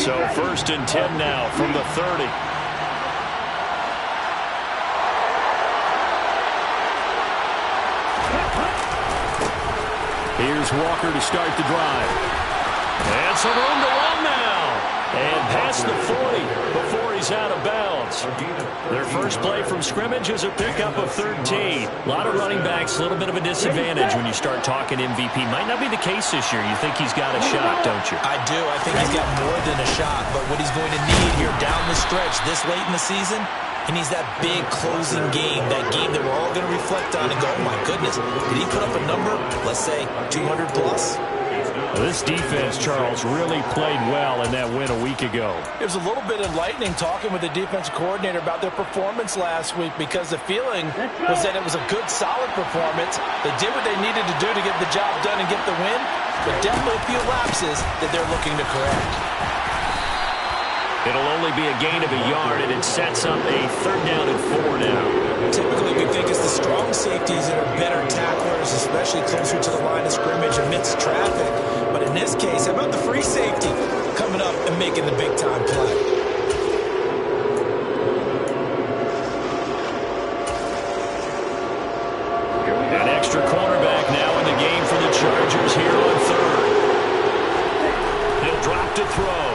So 1st and 10 now from the 30. Here's Walker to start the drive. And some room to run now. And past the 40 before he's out of bounds. Their first play from scrimmage is a pickup of 13. A lot of running backs, a little bit of a disadvantage when you start talking MVP. Might not be the case this year. You think he's got a shot, don't you? I do. I think he's got more than a shot. But what he's going to need here down the stretch this late in the season, he needs that big closing game, that game that we're all going to reflect on and go, oh, my goodness, did he put up a number, let's say, 200 plus? Well, this defense, Charles, really played well in that win a week ago. It was a little bit enlightening talking with the defensive coordinator about their performance last week because the feeling was that it was a good, solid performance. They did what they needed to do to get the job done and get the win, but definitely a few lapses that they're looking to correct. It'll only be a gain of a yard, and it sets up a 3rd down and 4 now. Typically, we think it's the strong safeties that are better tacklers, especially closer to the line of scrimmage amidst traffic. But in this case, how about the free safety coming up and making the big-time play? An extra cornerback now in the game for the Chargers here on 3rd. He'll drop to throw.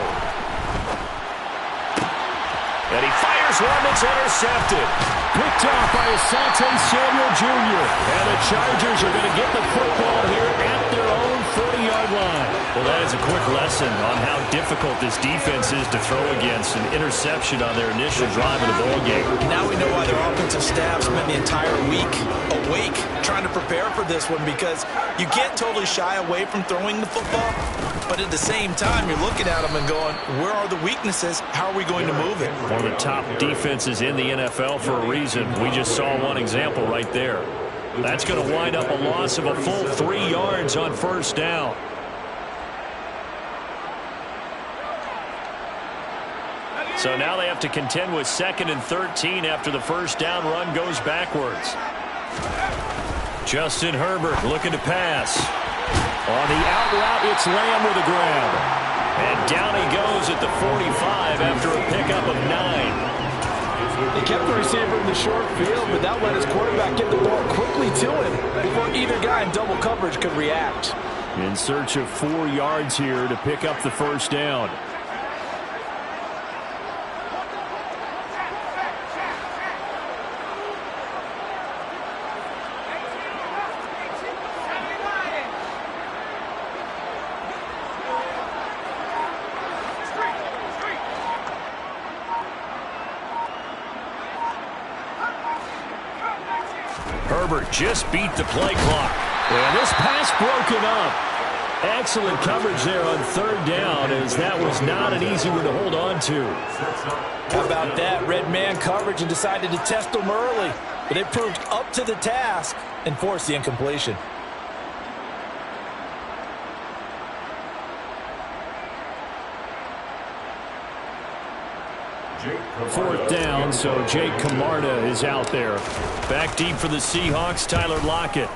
And he fires one that's intercepted. Picked off by Asante Samuel Jr. And the Chargers are going to get the football here at their own 40-yard line. Well, that is a quick lesson on how difficult this defense is to throw against. An interception on their initial drive of the ball game. Now we know why their offensive staff spent the entire week awake trying to prepare for this one, because you can't totally shy away from throwing the football, but at the same time, you're looking at them and going, where are the weaknesses? How are we going to move it? One of the top defenses in the NFL for a reason. We just saw one example right there. That's going to wind up a loss of a full 3 yards on 1st down. So now they have to contend with 2nd and 13 after the 1st down run goes backwards. Justin Herbert looking to pass. On the out route, it's Lamb with a grab. And down he goes at the 45 after a pickup of 9. They kept the receiver in the short field, but that let his quarterback get the ball quickly to him before either guy in double coverage could react. In search of 4 yards here to pick up the 1st down. Herbert just beat the play clock. And this pass broken up. Excellent coverage there on 3rd down, as that was not an easy one to hold on to. How about that? Red man coverage and decided to test them early. But they proved up to the task and forced the incompletion. 4th down, so Jake Camarda is out there. Back deep for the Seahawks, Tyler Lockett.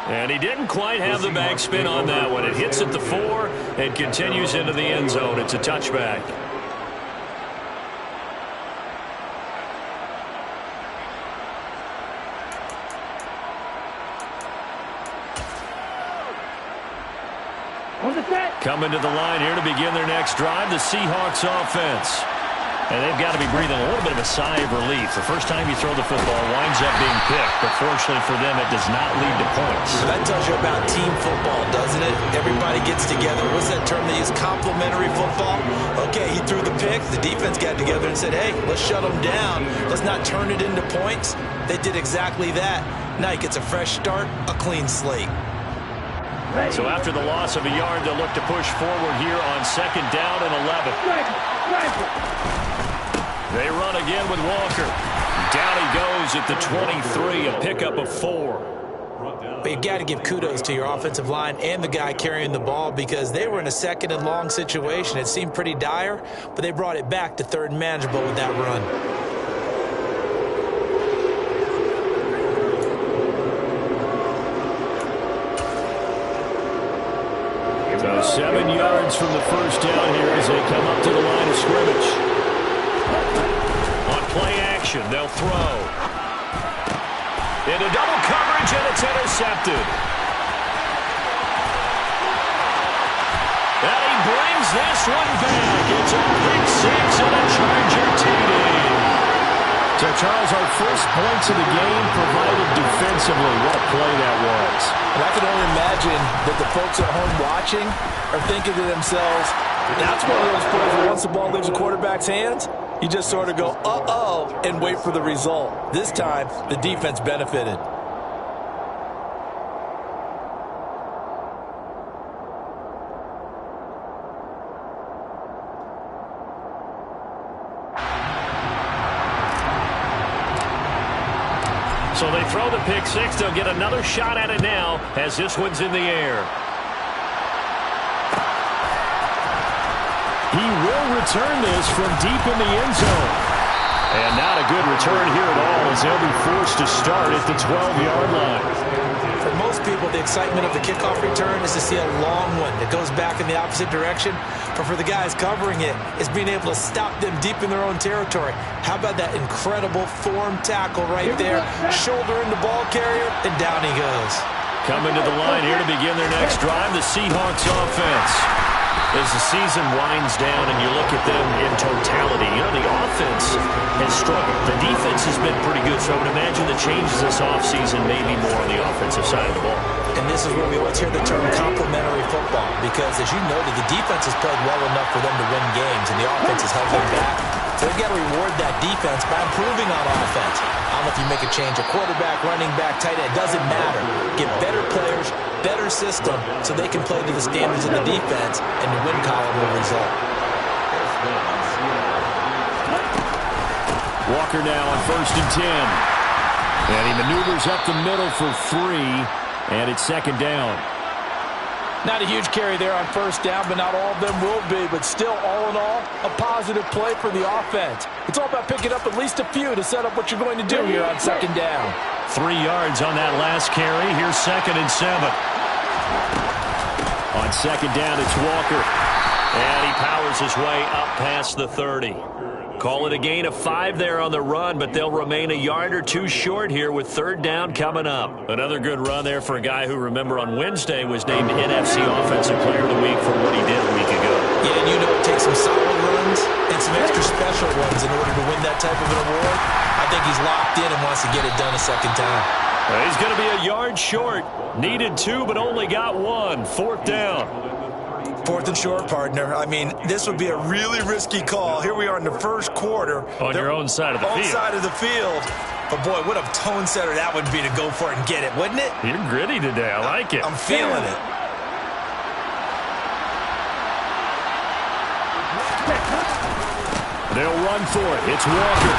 And he didn't quite have the backspin on that one. It hits at the 4 and continues into the end zone. It's a touchback. Coming to the line here to begin their next drive, the Seahawks offense. And they've got to be breathing a little bit of a sigh of relief. The first time you throw the football winds up being picked, but fortunately for them, it does not lead to points. That tells you about team football, doesn't it? Everybody gets together. What's that term they use? Complementary football? Okay, he threw the pick. The defense got together and said, hey, let's shut him down. Let's not turn it into points. They did exactly that. Now he gets a fresh start, a clean slate. So after the loss of a yard, they'll look to push forward here on 2nd down and 11. They run again with Walker. Down he goes at the 23, a pickup of 4. But you got to give kudos to your offensive line and the guy carrying the ball, because they were in a 2nd and long situation. It seemed pretty dire, but they brought it back to 3rd and manageable with that run. 7 yards from the first down here as they come up to the line of scrimmage. On play action, they'll throw. Into double coverage, and it's intercepted. And he brings this one back. It's a pick six and a Charger TD. So, Charles, our first points of the game provided defensively. What a play that was. And I can only imagine that the folks at home watching are thinking to themselves, that's one of those plays where once the ball leaves the quarterback's hands, you just sort of go, uh-oh, and wait for the result. This time, the defense benefited. So they throw the pick six. They'll get another shot at it now as this one's in the air. He will return this from deep in the end zone. And not a good return here at all as they'll be forced to start at the 12-yard line. For most people, the excitement of the kickoff return is to see a long one that goes back in the opposite direction. But for the guys covering it, it's being able to stop them deep in their own territory. How about that incredible form tackle right there? Shouldering the ball carrier, and down he goes. Coming to the line here to begin their next drive, the Seahawks offense. As the season winds down and you look at them in totality, you know, the offense has struggled. The defense has been pretty good, so I would imagine the changes this offseason may be more on the offensive side of the ball. And this is where we always hear the term complementary football, because as you noted, the defense has played well enough for them to win games, and the offense has held them back. So they've got to reward that defense by improving on offense. I don't know if you make a change, a quarterback, running back, tight end, it doesn't matter. Get better players, better system, so they can play to the standards of the defense, and the win column will result. Walker now on 1st and 10. And he maneuvers up the middle for 3, and it's 2nd down. Not a huge carry there on 1st down, but not all of them will be. But still, all in all, a positive play for the offense. It's all about picking up at least a few to set up what you're going to do here on 2nd down. 3 yards on that last carry. Here's 2nd and 7. On 2nd down, it's Walker. And he powers his way up past the 30. Call it a gain of 5 there on the run, but they'll remain a yard or 2 short here with 3rd down coming up. Another good run there for a guy who, remember, on Wednesday was named NFC Offensive Player of the Week for what he did a week ago. Yeah, and you know it takes some solid runs and some extra special ones in order to win that type of an award. I think he's locked in and wants to get it done a 2nd time. He's going to be a yard short. Needed 2, but only got 1. 4th down. 4th and short, partner. I mean, this would be a really risky call. Here we are in the 1st quarter. On your own side of the field. On side of the field. But, boy, what a tone setter that would be to go for it and get it, wouldn't it? You're gritty today. I like it. I'm feeling it. They'll run for it. It's Walker.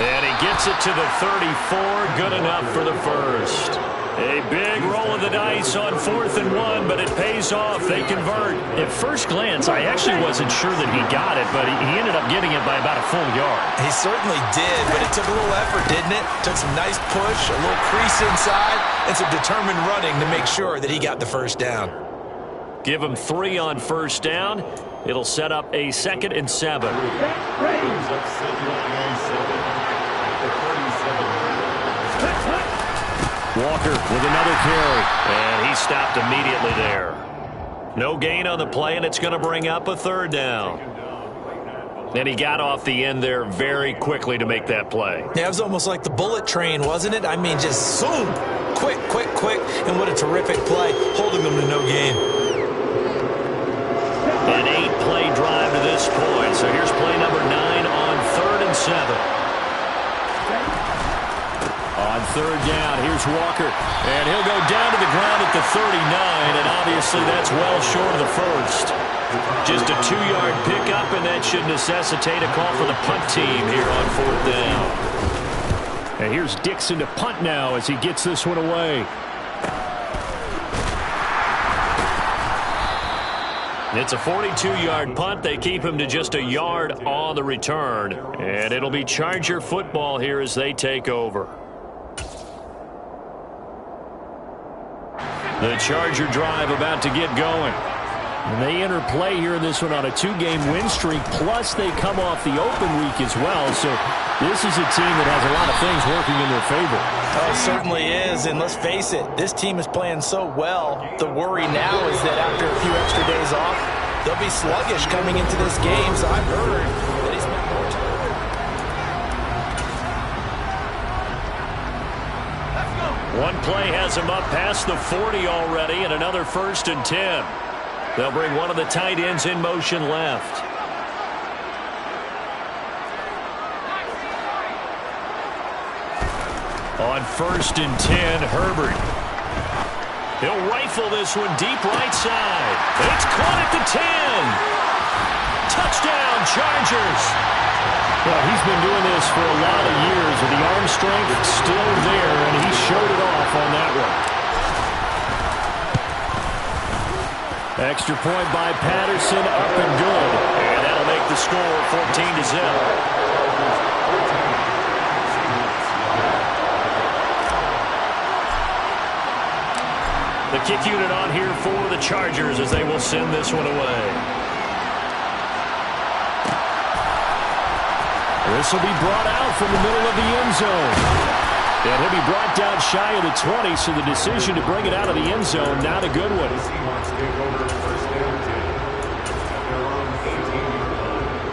And he gets it to the 34. Good enough for the first. A big roll of the dice on 4th and 1, but it pays off. They convert. At first glance, I actually wasn't sure that he got it, but he ended up getting it by about a full yard. He certainly did, but it took a little effort, didn't it? Took some nice push, a little crease inside, and some determined running to make sure that he got the 1st down. Give him 3 on 1st down. It'll set up a 2nd and 7. Walker with another carry, and he stopped immediately there. No gain on the play, and it's going to bring up a 3rd down. And he got off the end there very quickly to make that play. Yeah, it was almost like the bullet train, wasn't it? I mean, just zoom, quick, quick, quick, and what a terrific play, holding them to no gain. An 8-play drive to this point, so here's play number 9 on 3rd and 7. On 3rd down, here's Walker, and he'll go down to the ground at the 39, and obviously that's well short of the first. Just a 2-yard pickup, and that should necessitate a call for the punt team here on 4th down. And here's Dixon to punt now as he gets this one away. It's a 42-yard punt. They keep him to just a yard on the return, and it'll be Charger football here as they take over. The Charger drive about to get going. And they enter play here in this one on a 2-game win streak, plus they come off the open week as well. So this is a team that has a lot of things working in their favor. Oh, it certainly is, and let's face it, this team is playing so well. The worry now is that after a few extra days off, they'll be sluggish coming into this game. So I've heard that he's spent more time. One play has him up past the 40 already, and another 1st and 10. They'll bring one of the tight ends in motion left. On 1st and 10, Herbert. He'll rifle this one deep right side. It's caught at the 10. Touchdown, Chargers. Well, he's been doing this for a lot of years, and the arm strength still there, and he showed it off on that one. Extra point by Patterson, up and good. And that'll make the score 14-0. The kick unit on here for the Chargers as they will send this one away. This will be brought out from the middle of the end zone. And he'll be brought down shy of the 20, so the decision to bring it out of the end zone, not a good one.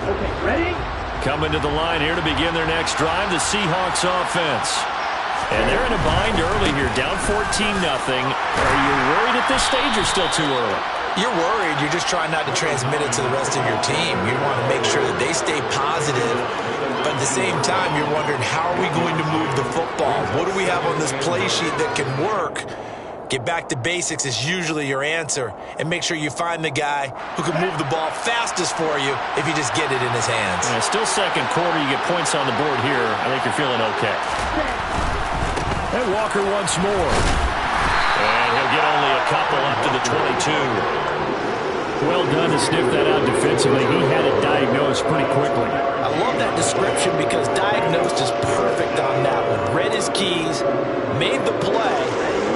Okay, ready? Coming to the line here to begin their next drive, the Seahawks offense. And they're in a bind early here, down 14-0. Are you worried at this stage or still too early? You're worried. You're just trying not to transmit it to the rest of your team. You want to make sure that they stay positive. But at the same time, you're wondering, how are we going to move the football? What do we have on this play sheet that can work? Get back to basics is usually your answer. And make sure you find the guy who can move the ball fastest for you if you just get it in his hands. Yeah, still second quarter. You get points on the board here. I think you're feeling okay. And Walker once more. And he'll get only a couple up to the 22. Well done to sniff that out defensively. He had it diagnosed pretty quickly. I love that description because diagnosed is perfect on that one. Read his keys, made the play,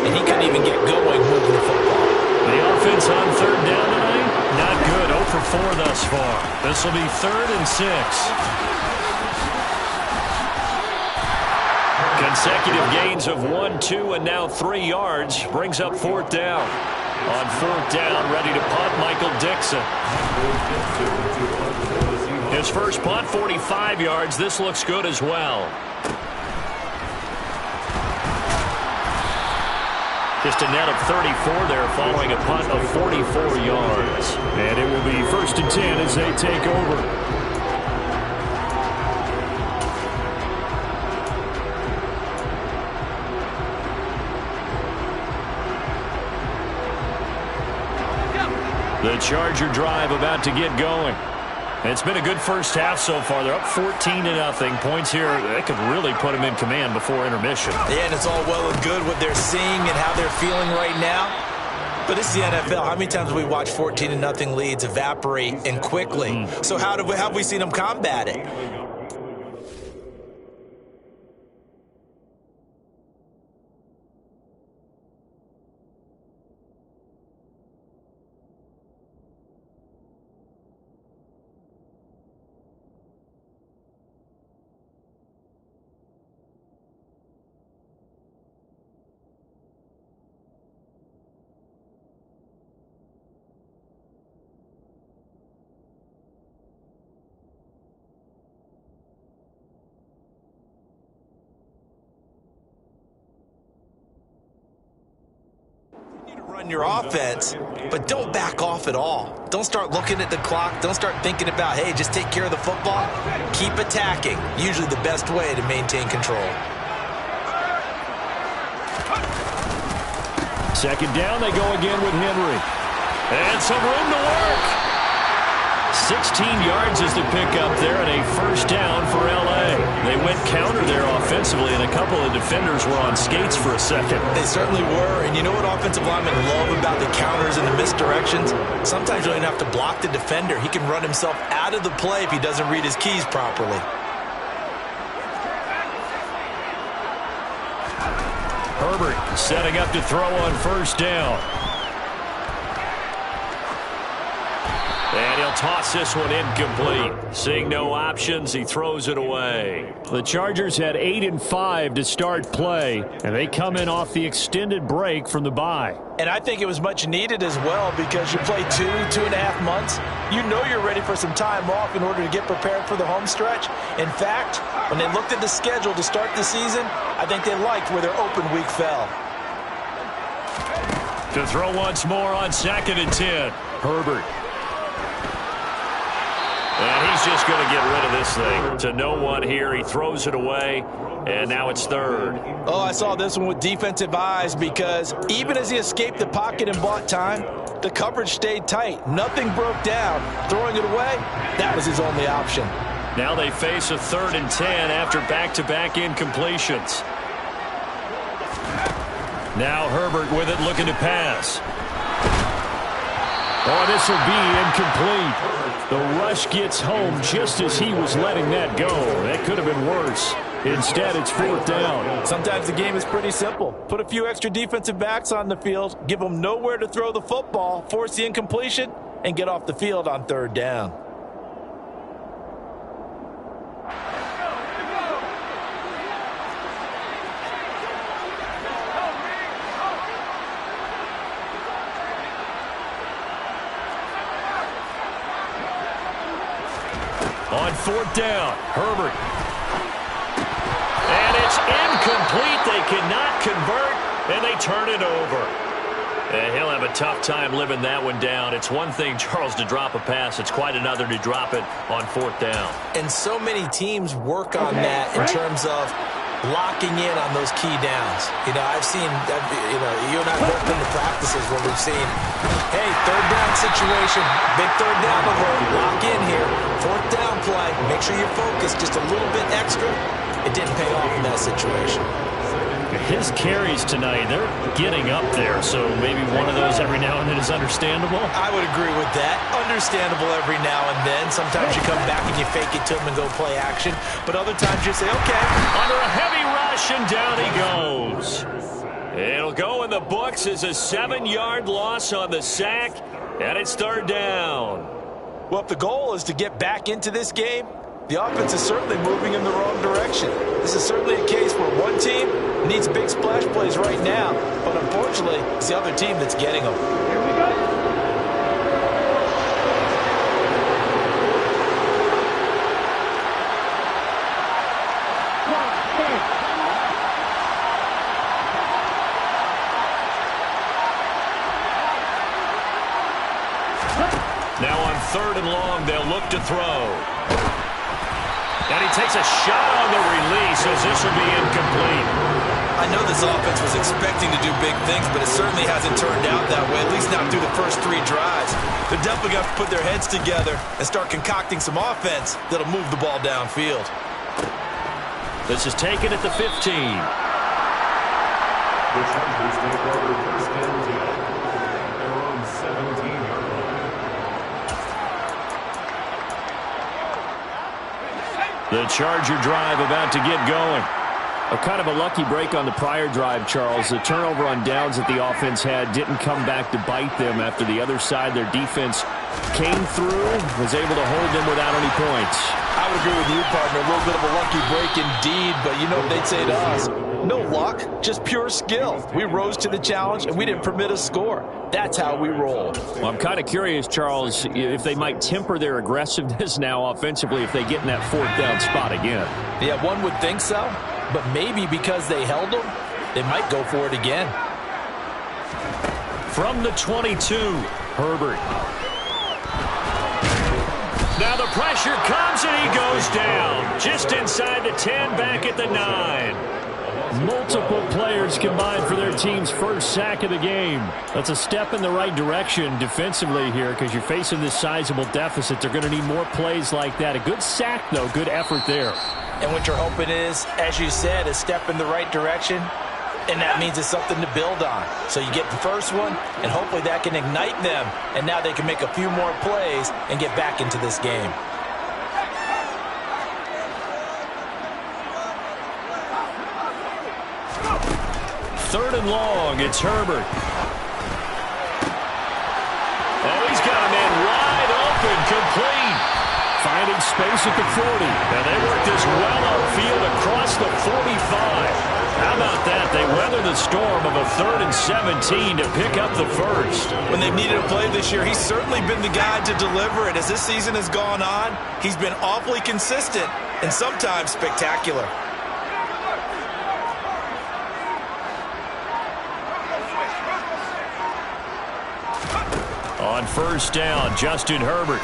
and he couldn't even get going moving the football. The offense on 3rd down tonight, not good. 0 for 4 thus far. This will be 3rd and 6. Consecutive gains of 1, 2, and now 3 yards brings up 4th down. On 4th down, ready to punt, Michael Dixon. His first punt, 45 yards. This looks good as well. Just a net of 34 there following a punt of 44 yards. And it will be 1st and 10 as they take over. The Charger drive about to get going. It's been a good first half so far. They're up 14-0. Points here, they could really put them in command before intermission. Yeah, and it's all well and good what they're seeing and how they're feeling right now. But this is the NFL. How many times have we watched 14-0 leads evaporate and quickly? So how have we seen them combat it? Run your offense, but don't back off at all. Don't start looking at the clock. Don't start thinking about, hey, just take care of the football. Keep attacking. Usually the best way to maintain control. 2nd down, they go again with Henry. And some room to work. 16 yards is the pickup there, and a 1st down for L.A. They went counter there offensively, and a couple of defenders were on skates for a second. They certainly were, and you know what offensive linemen love about the counters and the misdirections? Sometimes you don't even have to block the defender. He can run himself out of the play if he doesn't read his keys properly. Herbert setting up to throw on 1st down. And he'll toss this one incomplete. Seeing no options, he throws it away. The Chargers had 8-5 to start play, and they come in off the extended break from the bye. And I think it was much needed as well because you play 2.5 months. You know you're ready for some time off in order to get prepared for the home stretch. In fact, when they looked at the schedule to start the season, I think they liked where their open week fell. To throw once more on 2nd and 10. Herbert. And he's just going to get rid of this thing. To no one here. He throws it away, and now it's 3rd. Oh, I saw this one with defensive eyes because even as he escaped the pocket and bought time, the coverage stayed tight. Nothing broke down. Throwing it away, that was his only option. Now they face a 3rd and 10 after back-to-back incompletions. Now Herbert with it, looking to pass. Oh, this will be incomplete. The rush gets home just as he was letting that go. That could have been worse. Instead, it's 4th down. Sometimes the game is pretty simple. Put a few extra defensive backs on the field, give them nowhere to throw the football, force the incompletion, and get off the field on 3rd down. On 4th down, Herbert. And it's incomplete. They cannot convert, and they turn it over. And he'll have a tough time living that one down. It's one thing, Charles, to drop a pass. It's quite another to drop it on 4th down. And so many teams work on that in terms of locking in on those key downs. You know, I've seen, you and I have worked in the practices where we've seen, hey, 3rd down situation, big 3rd down alert, lock in here, 4th down play, make sure you're focused just a little bit extra. It didn't pay off in that situation. His carries tonight, they're getting up there, so maybe one of those every now and then is understandable. I would agree with that. Understandable every now and then. Sometimes you come back and you fake it to him and go play action, but other times you say, okay. Under a heavy rush, and down he goes. It'll go in the books as a 7-yard loss on the sack, and it's 3rd down. Well, if the goal is to get back into this game, the offense is certainly moving in the wrong direction. This is certainly a case where one team needs big splash plays right now, but unfortunately, it's the other team that's getting them. Here we go. Now on 3rd and long, they'll look to throw. And he takes a shot on the release as this will be incomplete. I know this offense was expecting to do big things, but it certainly hasn't turned out that way, at least not through the first 3 drives. They're definitely going to put their heads together and start concocting some offense that'll move the ball downfield. This is taken at the 15. The Charger drive about to get going. A kind of a lucky break on the prior drive, Charles. The turnover on downs that the offense had didn't come back to bite them after the other side. Their defense came through, was able to hold them without any points. I would agree with you, partner. A little bit of a lucky break indeed, but you know what they'd say to us? No luck, just pure skill. We rose to the challenge, and we didn't permit a score. That's how we roll. Well, I'm kind of curious, Charles, if they might temper their aggressiveness now offensively if they get in that 4th down spot again. Yeah, one would think so, but maybe because they held them, they might go for it again. From the 22, Herbert. Now the pressure comes and he goes down. Just inside the 10, back at the 9. Multiple players combined for their team's first sack of the game. That's a step in the right direction defensively here because you're facing this sizable deficit. They're going to need more plays like that. A good sack, though. Good effort there. And what you're hoping is, as you said, a step in the right direction, and that means it's something to build on. So you get the first one, and hopefully that can ignite them, and now they can make a few more plays and get back into this game. Third and long, it's Herbert. Oh, he's got a man wide open. space at the 40. And they work this well upfield across the 45. How about that? They weather the storm of a 3rd and 17 to pick up the first. When they've needed a play this year, he's certainly been the guy to deliver it. As this season has gone on, he's been awfully consistent and sometimes spectacular. On first down, Justin Herbert.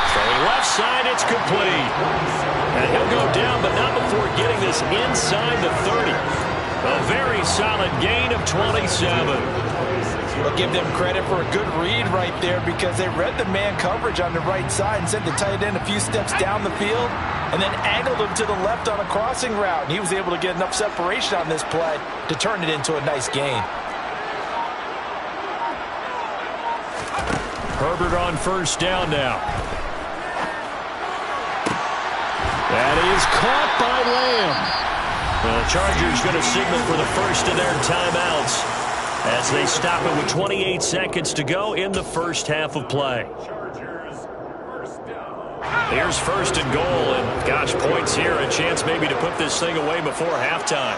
Throwing left side, it's complete. And he'll go down, but not before getting this inside the 30. A very solid gain of 27. I'll give them credit for a good read right there because they read the man coverage on the right side and sent the tight end a few steps down the field and then angled him to the left on a crossing route. And he was able to get enough separation on this play to turn it into a nice gain. Herbert on first down now. That is caught by Lamb. The Chargers going to signal for the first of their timeouts as they stop it with 28 seconds to go in the first half of play. Here's first and goal, and gosh, points here. A chance maybe to put this thing away before halftime.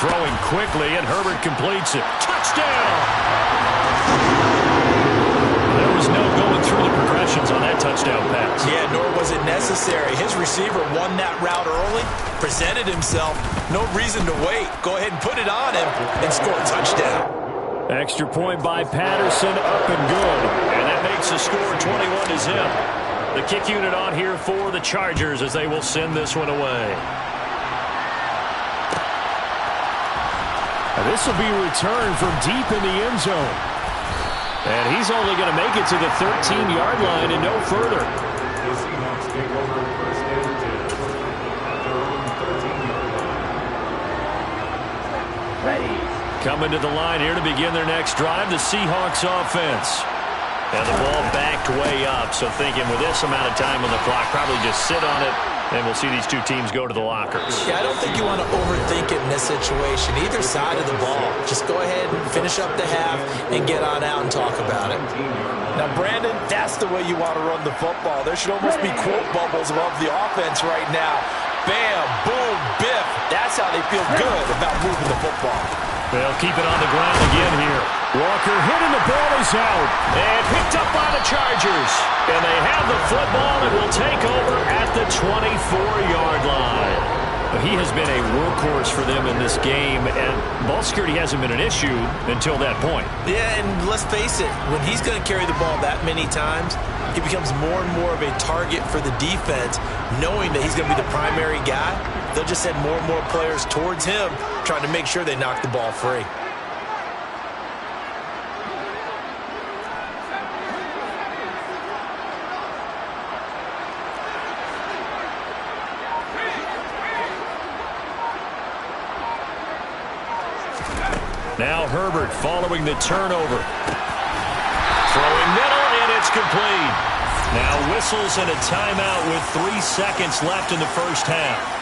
Throwing quickly, and Herbert completes it. Touchdown! There was no going through the progressions on that touchdown pass. Yeah, nor was it necessary. His receiver won that route early, presented himself. No reason to wait. Go ahead and put it on him and score a touchdown. Extra point by Patterson, up and good. And that makes the score 21-0. The kick unit on here for the Chargers as they will send this one away. This will be returned from deep in the end zone. And he's only going to make it to the 13-yard line and no further. Ready. Coming to the line here to begin their next drive, the Seahawks offense. And the ball backed way up, so thinking with this amount of time on the clock, probably just sit on it, and we'll see these two teams go to the lockers. Yeah, I don't think you want to overthink it in this situation. Either side of the ball. Just go ahead and finish up the half and get on out and talk about it. Now, Brandon, that's the way you want to run the football. There should almost be quote bubbles above the offense right now. Bam, boom, biff. That's how they feel good about moving the football. They'll keep it on the ground again here. Walker hit and the ball is out. And picked up by the Chargers. And they have the football and will take over at the 24-yard line. But he has been a workhorse for them in this game, and ball security hasn't been an issue until that point. Yeah, and let's face it, when he's going to carry the ball that many times, he becomes more and more of a target for the defense, knowing that he's going to be the primary guy. They'll just send more and more players towards him, trying to make sure they knock the ball free. Now Herbert following the turnover. Throwing middle, and it's complete. Now whistles and a timeout with 3 seconds left in the first half.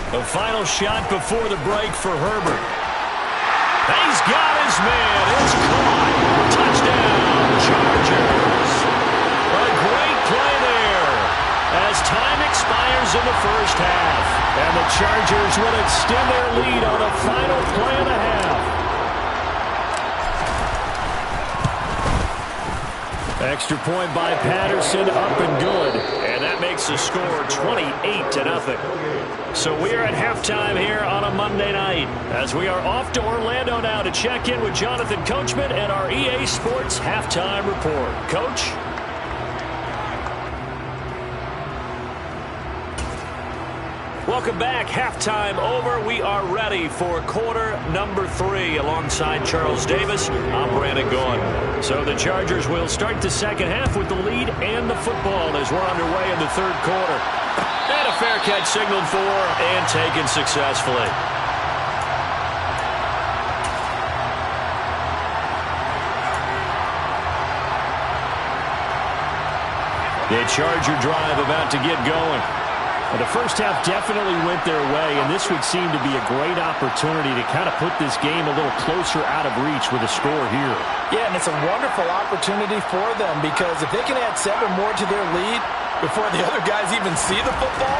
The final shot before the break for Herbert. He's got his man. It's caught. Touchdown, Chargers. A great play there as time expires in the first half. And the Chargers will extend their lead on a final play and a half. Extra point by Patterson, up and good. And that makes the score 28-0. So we are at halftime here on a Monday night as we are off to Orlando now to check in with Jonathan Coachman and our EA Sports Halftime Report. Coach? Welcome back. Halftime over. We are ready for quarter number 3. Alongside Charles Davis, I'm Brandon Gaudin. So the Chargers will start the second half with the lead and the football as we're underway in the third quarter. And a fair catch signaled for and taken successfully. The Charger drive about to get going. Well, the first half definitely went their way, and this would seem to be a great opportunity to kind of put this game a little closer out of reach with a score here. Yeah, and it's a wonderful opportunity for them because if they can add 7 more to their lead before the other guys even see the football,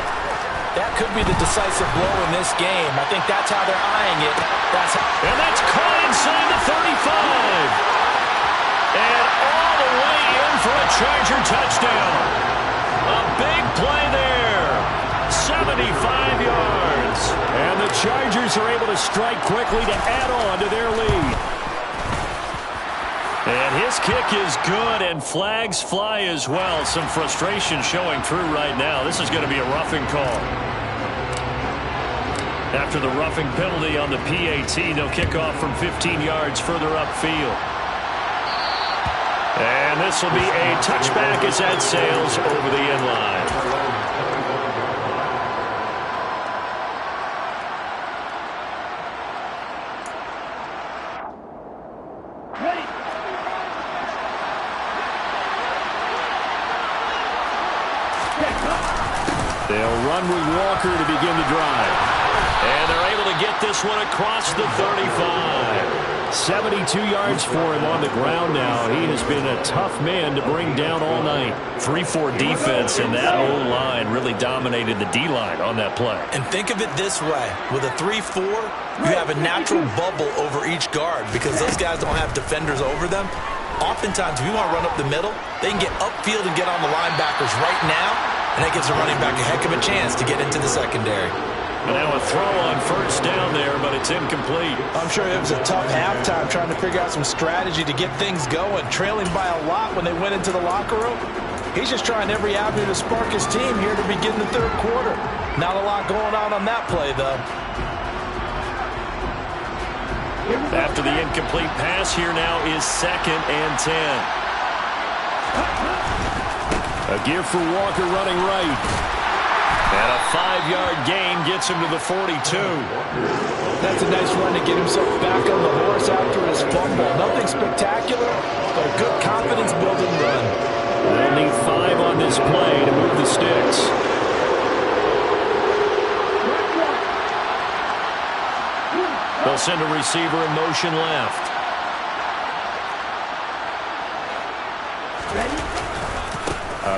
that could be the decisive blow in this game. I think that's how they're eyeing it. And that's caught inside the 35. And all the way in for a Charger touchdown. A big play there. 75 yards. And the Chargers are able to strike quickly to add on to their lead. And his kick is good, and flags fly as well. Some frustration showing through right now. This is going to be a roughing call. After the roughing penalty on the PAT, they'll kick off from 15 yards further upfield. And this will be a touchback as that sails over the end line. They'll run with Walker to begin the drive. And they're able to get this one across the 35. 72 yards for him on the ground now. He has been a tough man to bring down all night. 3-4 defense, and that O-line really dominated the D-line on that play. And think of it this way. With a 3-4, you have a natural bubble over each guard because those guys don't have defenders over them. Oftentimes, if you want to run up the middle, they can get upfield and get on the linebackers right now, and that gives the running back a heck of a chance to get into the secondary. And now a throw on first down there, but it's incomplete. I'm sure it was a tough halftime trying to figure out some strategy to get things going. Trailing by a lot when they went into the locker room. He's just trying every avenue to spark his team here to begin the third quarter. Not a lot going on that play, though. After the incomplete pass, here now is 2nd and 10. A give for Walker running right. And a 5-yard gain gets him to the 42. That's a nice run to get himself back on the horse after his fumble. Nothing spectacular, but a good confidence-building run. They'll need 5 on this play to move the sticks. They'll send a receiver in motion left.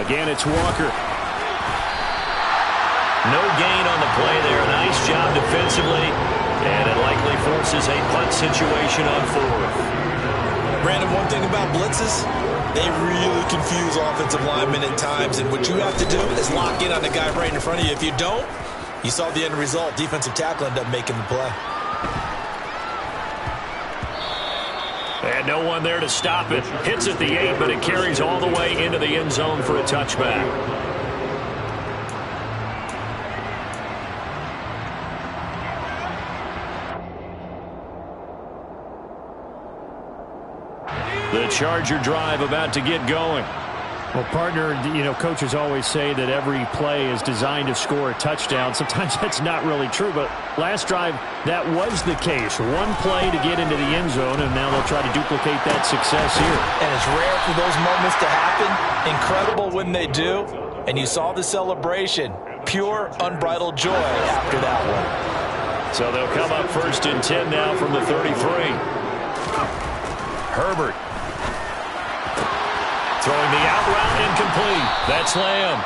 Again, it's Walker. No gain on the play there. Nice job defensively. And it likely forces a punt situation on 4th. Brandon, one thing about blitzes, they really confuse offensive linemen at times. And what you have to do is lock in on the guy right in front of you. If you don't, you saw the end result. Defensive tackle ended up making the play. And no one there to stop it. Hits at the 8, but it carries all the way into the end zone for a touchback. The Charger drive about to get going. Well, partner, coaches always say that every play is designed to score a touchdown. Sometimes that's not really true, but last drive, that was the case. One play to get into the end zone, and now they'll try to duplicate that success here. And it's rare for those moments to happen. Incredible when they do. And you saw the celebration. Pure, unbridled joy after that one. So they'll come up 1st and 10 now from the 33. Herbert. Throwing the out route incomplete. That's Lamb.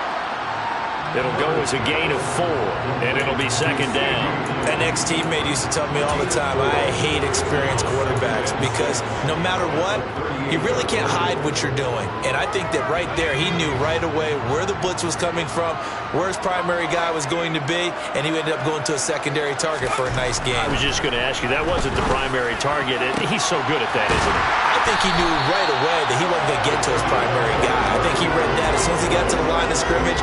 It'll go as a gain of 4, and it'll be 2nd down. An ex-teammate used to tell me all the time, I hate experienced quarterbacks because no matter what, you really can't hide what you're doing. And I think that right there, he knew right away where the blitz was coming from, where his primary guy was going to be, and he ended up going to a secondary target for a nice game. I was just going to ask you, that wasn't the primary target. He's so good at that, isn't he? I think he knew right away that he wasn't going to get to his primary guy. I think he read that as As soon as he got to the line of scrimmage,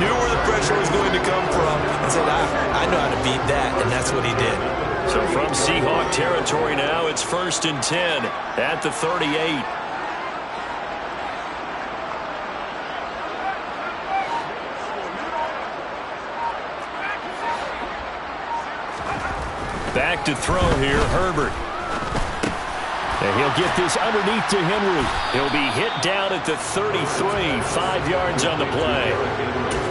knew where the pressure was going to come from, and said, I know how to beat that, and that's what he did. So from Seahawk territory now, it's 1st and 10 at the 38. Back to throw here, Herbert. And he'll get this underneath to Henry. He'll be hit down at the 33, 5 yards on the play.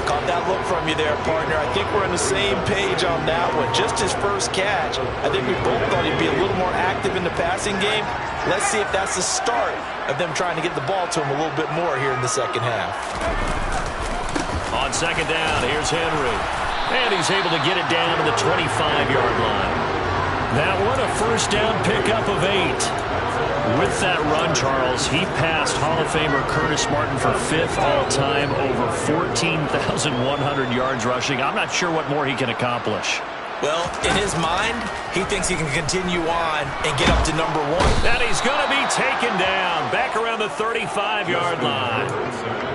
Caught that look from you there, partner. I think we're on the same page on that one. Just his first catch. I think we both thought he'd be a little more active in the passing game. Let's see if that's the start of them trying to get the ball to him a little bit more here in the second half. On second down, here's Henry. And he's able to get it down to the 25-yard line. That one, a first down pickup of 8. With that run, Charles, he passed Hall of Famer Curtis Martin for 5th all-time, over 14,100 yards rushing. I'm not sure what more he can accomplish. Well, in his mind, he thinks he can continue on and get up to number 1. And he's going to be taken down back around the 35-yard line.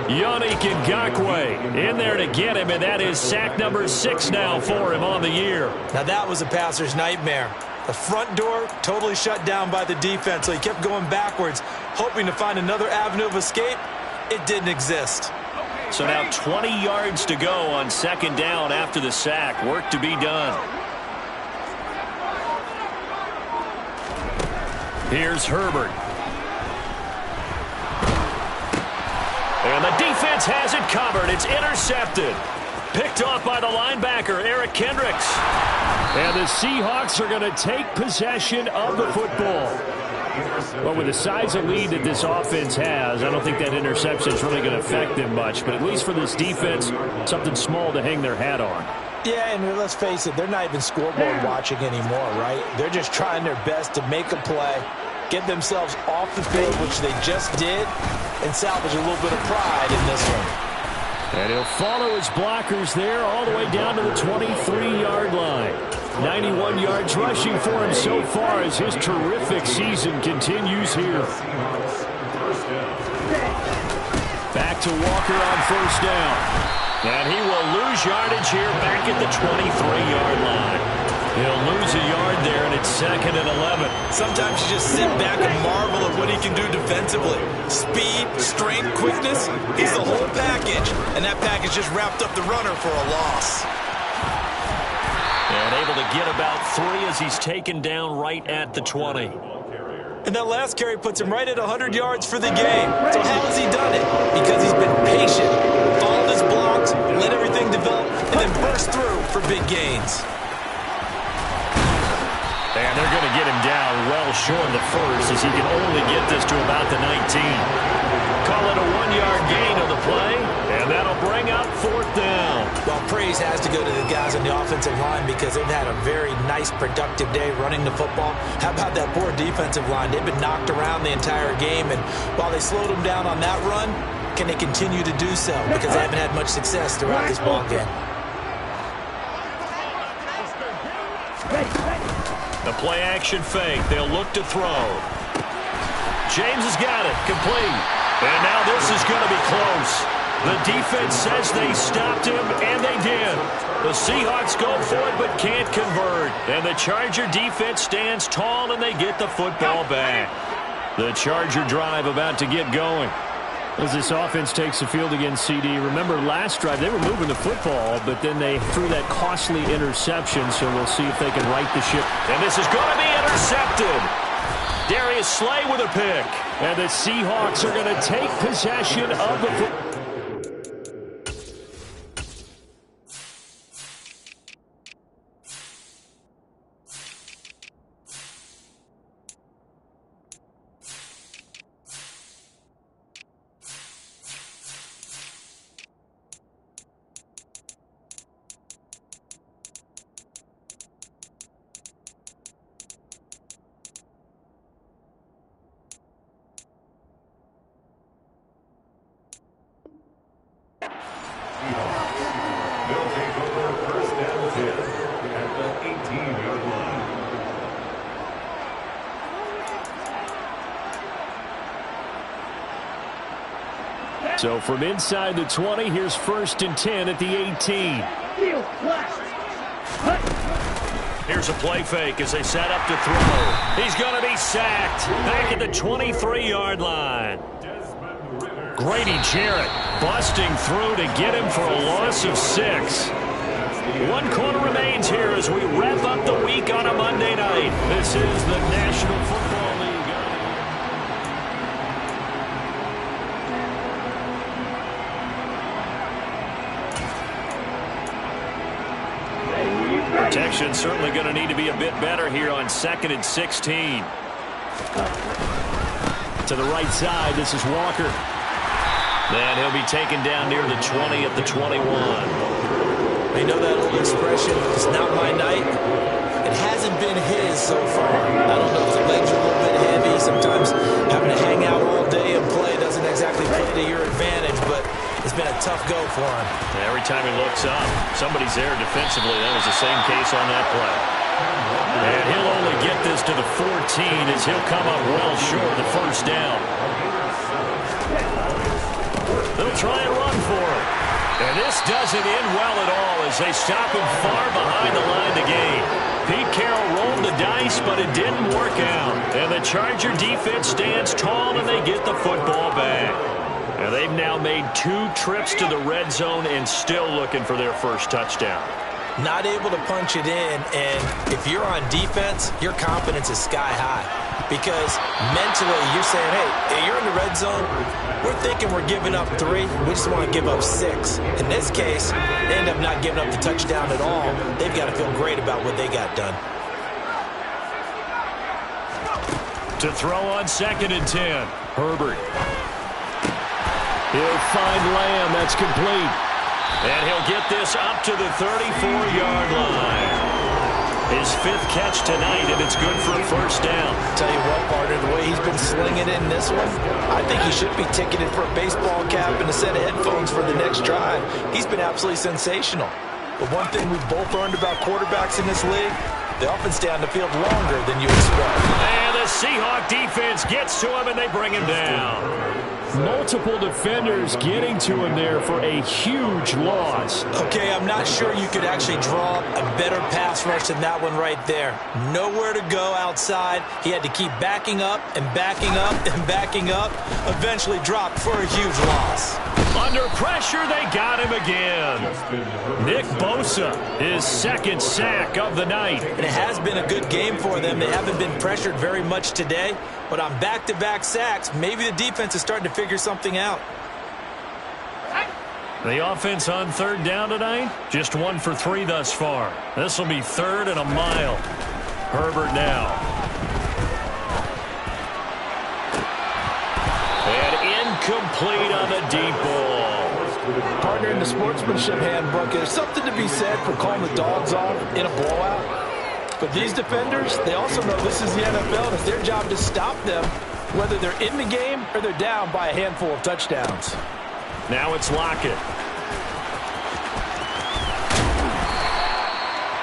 Yannick Ngakoue in there to get him, and that is sack number 6 now for him on the year. Now that was a passer's nightmare. The front door totally shut down by the defense, so he kept going backwards, hoping to find another avenue of escape. It didn't exist. So now 20 yards to go on second down after the sack. Work to be done. Here's Herbert. And the defense has it covered. It's intercepted. Picked off by the linebacker, Eric Kendricks. And the Seahawks are going to take possession of the football. Well, with the size of lead that this offense has, I don't think that interception is really going to affect them much. But at least for this defense, something small to hang their hat on. Yeah, and let's face it, they're not even scoreboard watching anymore, right? They're just trying their best to make a play, get themselves off the field, which they just did, and salvage a little bit of pride in this one. And he'll follow his blockers there all the way down to the 23-yard line. 91 yards rushing for him so far as his terrific season continues here. Back to Walker on first down. And he will lose yardage here back at the 23-yard line. He'll lose a yard there, and it's 2nd and 11. Sometimes you just sit back and marvel at what he can do defensively. Speed, strength, quickness, he's the whole package. And that package just wrapped up the runner for a loss. And able to get about 3 as he's taken down right at the 20. And that last carry puts him right at 100 yards for the game. So how has he done it? Because he's been patient, followed his blocks, let everything develop, and then burst through for big gains. And they're going to get him down well short of the first as he can only get this to about the 19. Call it a 1-yard gain on the play, and that'll bring up 4th down. Well, praise has to go to the guys on the offensive line because they've had a very nice, productive day running the football. How about that poor defensive line? They've been knocked around the entire game, and while they slowed them down on that run, can they continue to do so? Because they haven't had much success throughout this ball game. The play-action fake. They'll look to throw. James has got it. Complete. And now this is going to be close. The defense says they stopped him, and they did. The Seahawks go for it but can't convert. And the Charger defense stands tall, and they get the football back. The Charger drive about to get going. As this offense takes the field against CD, remember last drive they were moving the football, but then they threw that costly interception, so we'll see if they can right the ship. And this is going to be intercepted. Darius Slay with a pick. And the Seahawks are going to take possession of the football. So from inside the 20, here's 1st and 10 at the 18. Here's a play fake as they set up to throw. He's going to be sacked back at the 23-yard line. Grady Jarrett busting through to get him for a loss of 6. 1 quarter remains here as we wrap up the week on a Monday night. This is the National Football League. Protection certainly going to need to be a bit better here on 2nd and 16. To the right side, this is Walker. Then he'll be taken down near the 20 at the 21. You know that old expression, it's not my night? It hasn't been his so far. I don't know if the legs are a little bit heavy. Sometimes having to hang out all day and play doesn't exactly play to your advantage, but it's been a tough go for him. Every time he looks up, somebody's there defensively. That was the same case on that play. And he'll only get this to the 14 as he'll come up well short of the 1st down. They'll try and run for him. And this doesn't end well at all as they stop him far behind the line to gain. Pete Carroll rolled the dice, but it didn't work out. And the Charger defense stands tall and they get the football back. And they've now made 2 trips to the red zone and still looking for their 1st touchdown. Not able to punch it in, and if you're on defense, your confidence is sky high. Because mentally, you're saying, hey, you're in the red zone. We're thinking we're giving up 3. We just want to give up 6. In this case, they end up not giving up the touchdown at all. They've got to feel great about what they got done. To throw on 2nd and 10, Herbert. He'll find Lamb. That's complete. And he'll get this up to the 34-yard line. His 5th catch tonight, and it's good for a 1st down. Tell you what, partner, the way he's been slinging in this one, I think he should be ticketed for a baseball cap and a set of headphones for the next drive. He's been absolutely sensational. But one thing we've both learned about quarterbacks in this league, they often stay on the field longer than you expect. And the Seahawk defense gets to him, and they bring him down. Multiple defenders getting to him there for a huge loss. Okay, I'm not sure you could actually draw a better pass rush than that one right there. Nowhere to go outside. He had to keep backing up and backing up and backing up. Eventually dropped for a huge loss. Under pressure, they got him again. Nick Bosa, his 2nd sack of the night. And it has been a good game for them. They haven't been pressured very much today. But on back-to-back sacks, maybe the defense is starting to figure something out. The offense on 3rd down tonight, just 1 for 3 thus far. This will be 3rd and a mile. Herbert now. And incomplete on the deep ball. Partner, in the sportsmanship handbook, there's something to be said for calling the dogs off in a blowout. But these defenders, they also know this is the NFL, and it's their job to stop them, whether they're in the game or they're down by a handful of touchdowns. Now it's Lockett.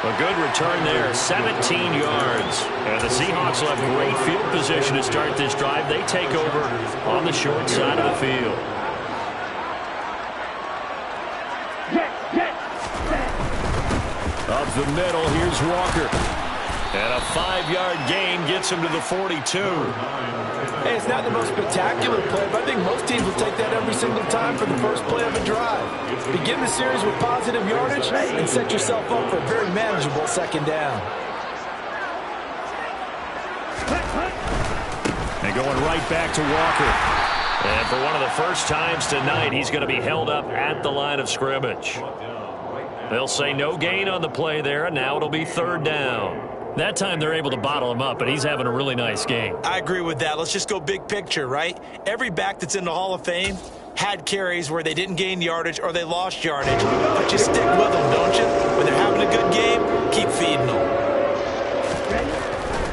A good return there, 17 yards. And the Seahawks will have great field position to start this drive. They take over on the short side of the field. Up the middle, here's Walker. And a 5-yard gain gets him to the 42. Hey, it's not the most spectacular play, but I think most teams will take that every single time for the first play of a drive. Begin the series with positive yardage and set yourself up for a very manageable 2nd down. And going right back to Walker. And for one of the first times tonight, he's going to be held up at the line of scrimmage. They'll say no gain on the play there, and now it'll be 3rd down. That time they're able to bottle him up, but he's having a really nice game. I agree with that. Let's just go big picture, right? Every back that's in the Hall of Fame had carries where they didn't gain yardage or they lost yardage. But you stick with them, don't you? When they're having a good game, keep feeding them.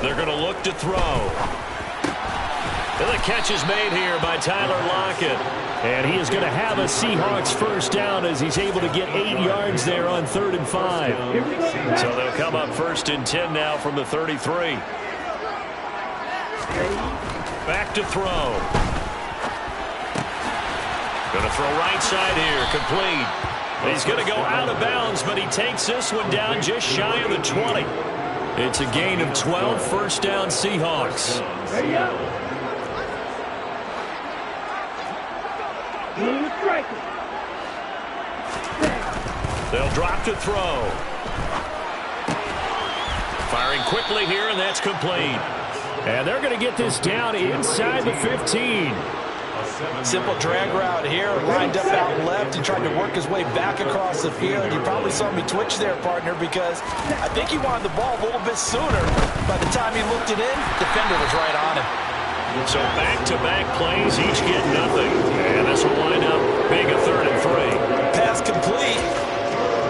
They're going to look to throw. And the catch is made here by Tyler Lockett. And he is going to have a Seahawks 1st down as he's able to get 8 yards there on 3rd and 5. So they'll come up 1st and 10 now from the 33. Back to throw. Going A throw right side here, complete. He's going to go out of bounds, but he takes this one down just shy of the 20. It's a gain of 12, first down Seahawks. Ready up. They'll drop to throw. Firing quickly here, and that's complete. And they're going to get this down inside the 15. Simple drag route here, lined up out left and tried to work his way back across the field. You probably saw me twitch there, partner, because I think he wanted the ball a little bit sooner. By the time he looked it in, defender was right on him. So back-to-back plays, each get nothing. And this will wind up being a 3rd and 3. Pass complete,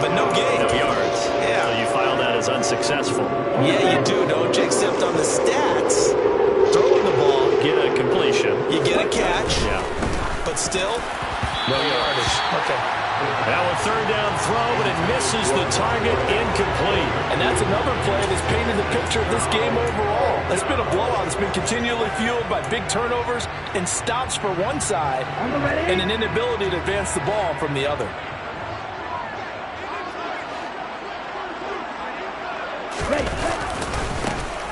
but no gain. No yards. Yeah. So you file that as unsuccessful. Yeah, you do, don't you? Except on the stats, throwing the ball, Get a completion. you get a catch, Yeah. but still, No yardage. Okay. Now a 3rd down throw, but it misses the target, incomplete. And that's another play that's painted the picture of this game overall. It's been a blowout. It's been continually fueled by big turnovers and stops for one side and an inability to advance the ball from the other.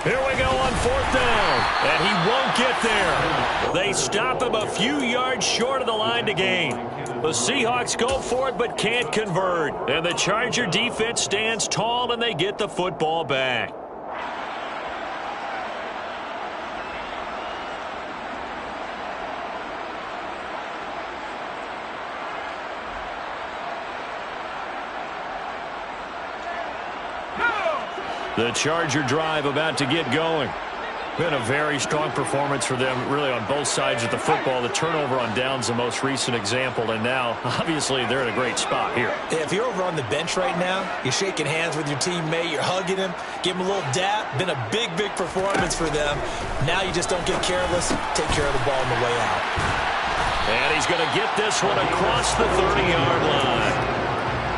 Here we go on 4th down, and he won't get there. They stop him a few yards short of the line to gain. The Seahawks go for it but can't convert, and the Charger defense stands tall and they get the football back. The Charger drive about to get going. Been a very strong performance for them, really, on both sides of the football. The turnover on downs, the most recent example, and now, obviously, they're in a great spot here. Yeah, if you're over on the bench right now, you're shaking hands with your teammate, you're hugging him, give him a little dap. Been a big, big performance for them. Now you just don't get careless. Take care of the ball on the way out. And he's going to get this one across the 30-yard line.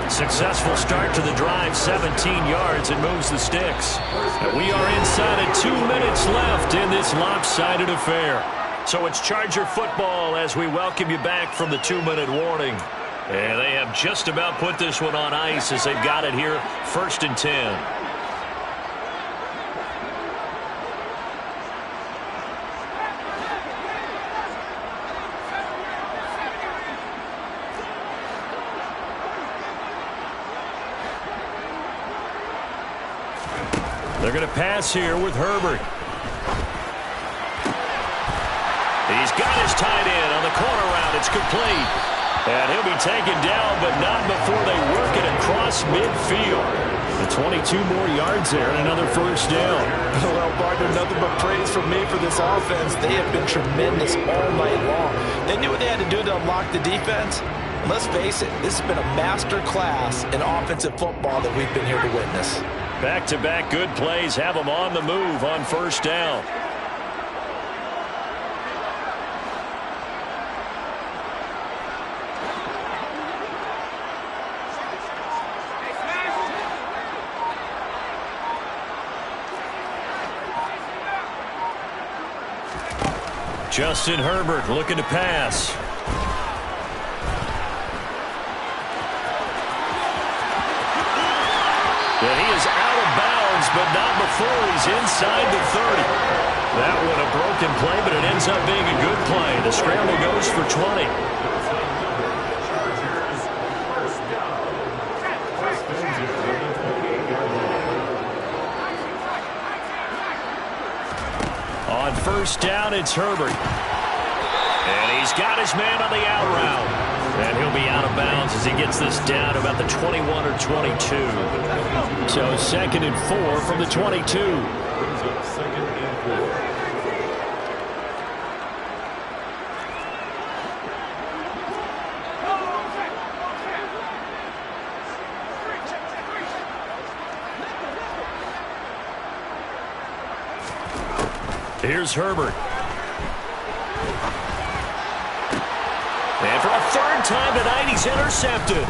Successful start to the drive, 17 yards, and moves the sticks. And we are inside of 2 minutes left in this lopsided affair. So it's Charger football as we welcome you back from the 2-minute warning. And they have just about put this one on ice as they've got it here, 1st and 10. They're going to pass here with Herbert. He's got his tight end on the corner route. It's complete. And he'll be taken down, but not before they work it across midfield. The 22 more yards there and another 1st down. Well, partner, nothing but praise from me for this offense. They have been tremendous all night long. They knew what they had to do to unlock the defense. And let's face it, this has been a master class in offensive football that we've been here to witness. Back-to-back good plays have them on the move on 1st down. Justin Herbert looking to pass. And he is out of bounds, but not before he's inside the 30. That one a broken play, but it ends up being a good play. The scramble goes for 20. On 1st down, it's Herbert. And he's got his man on the out route. And he'll be out of bounds as he gets this down about the 21 or 22. So 2nd and 4 from the 22. Here's Herbert. And for the 3rd time tonight, he's intercepted.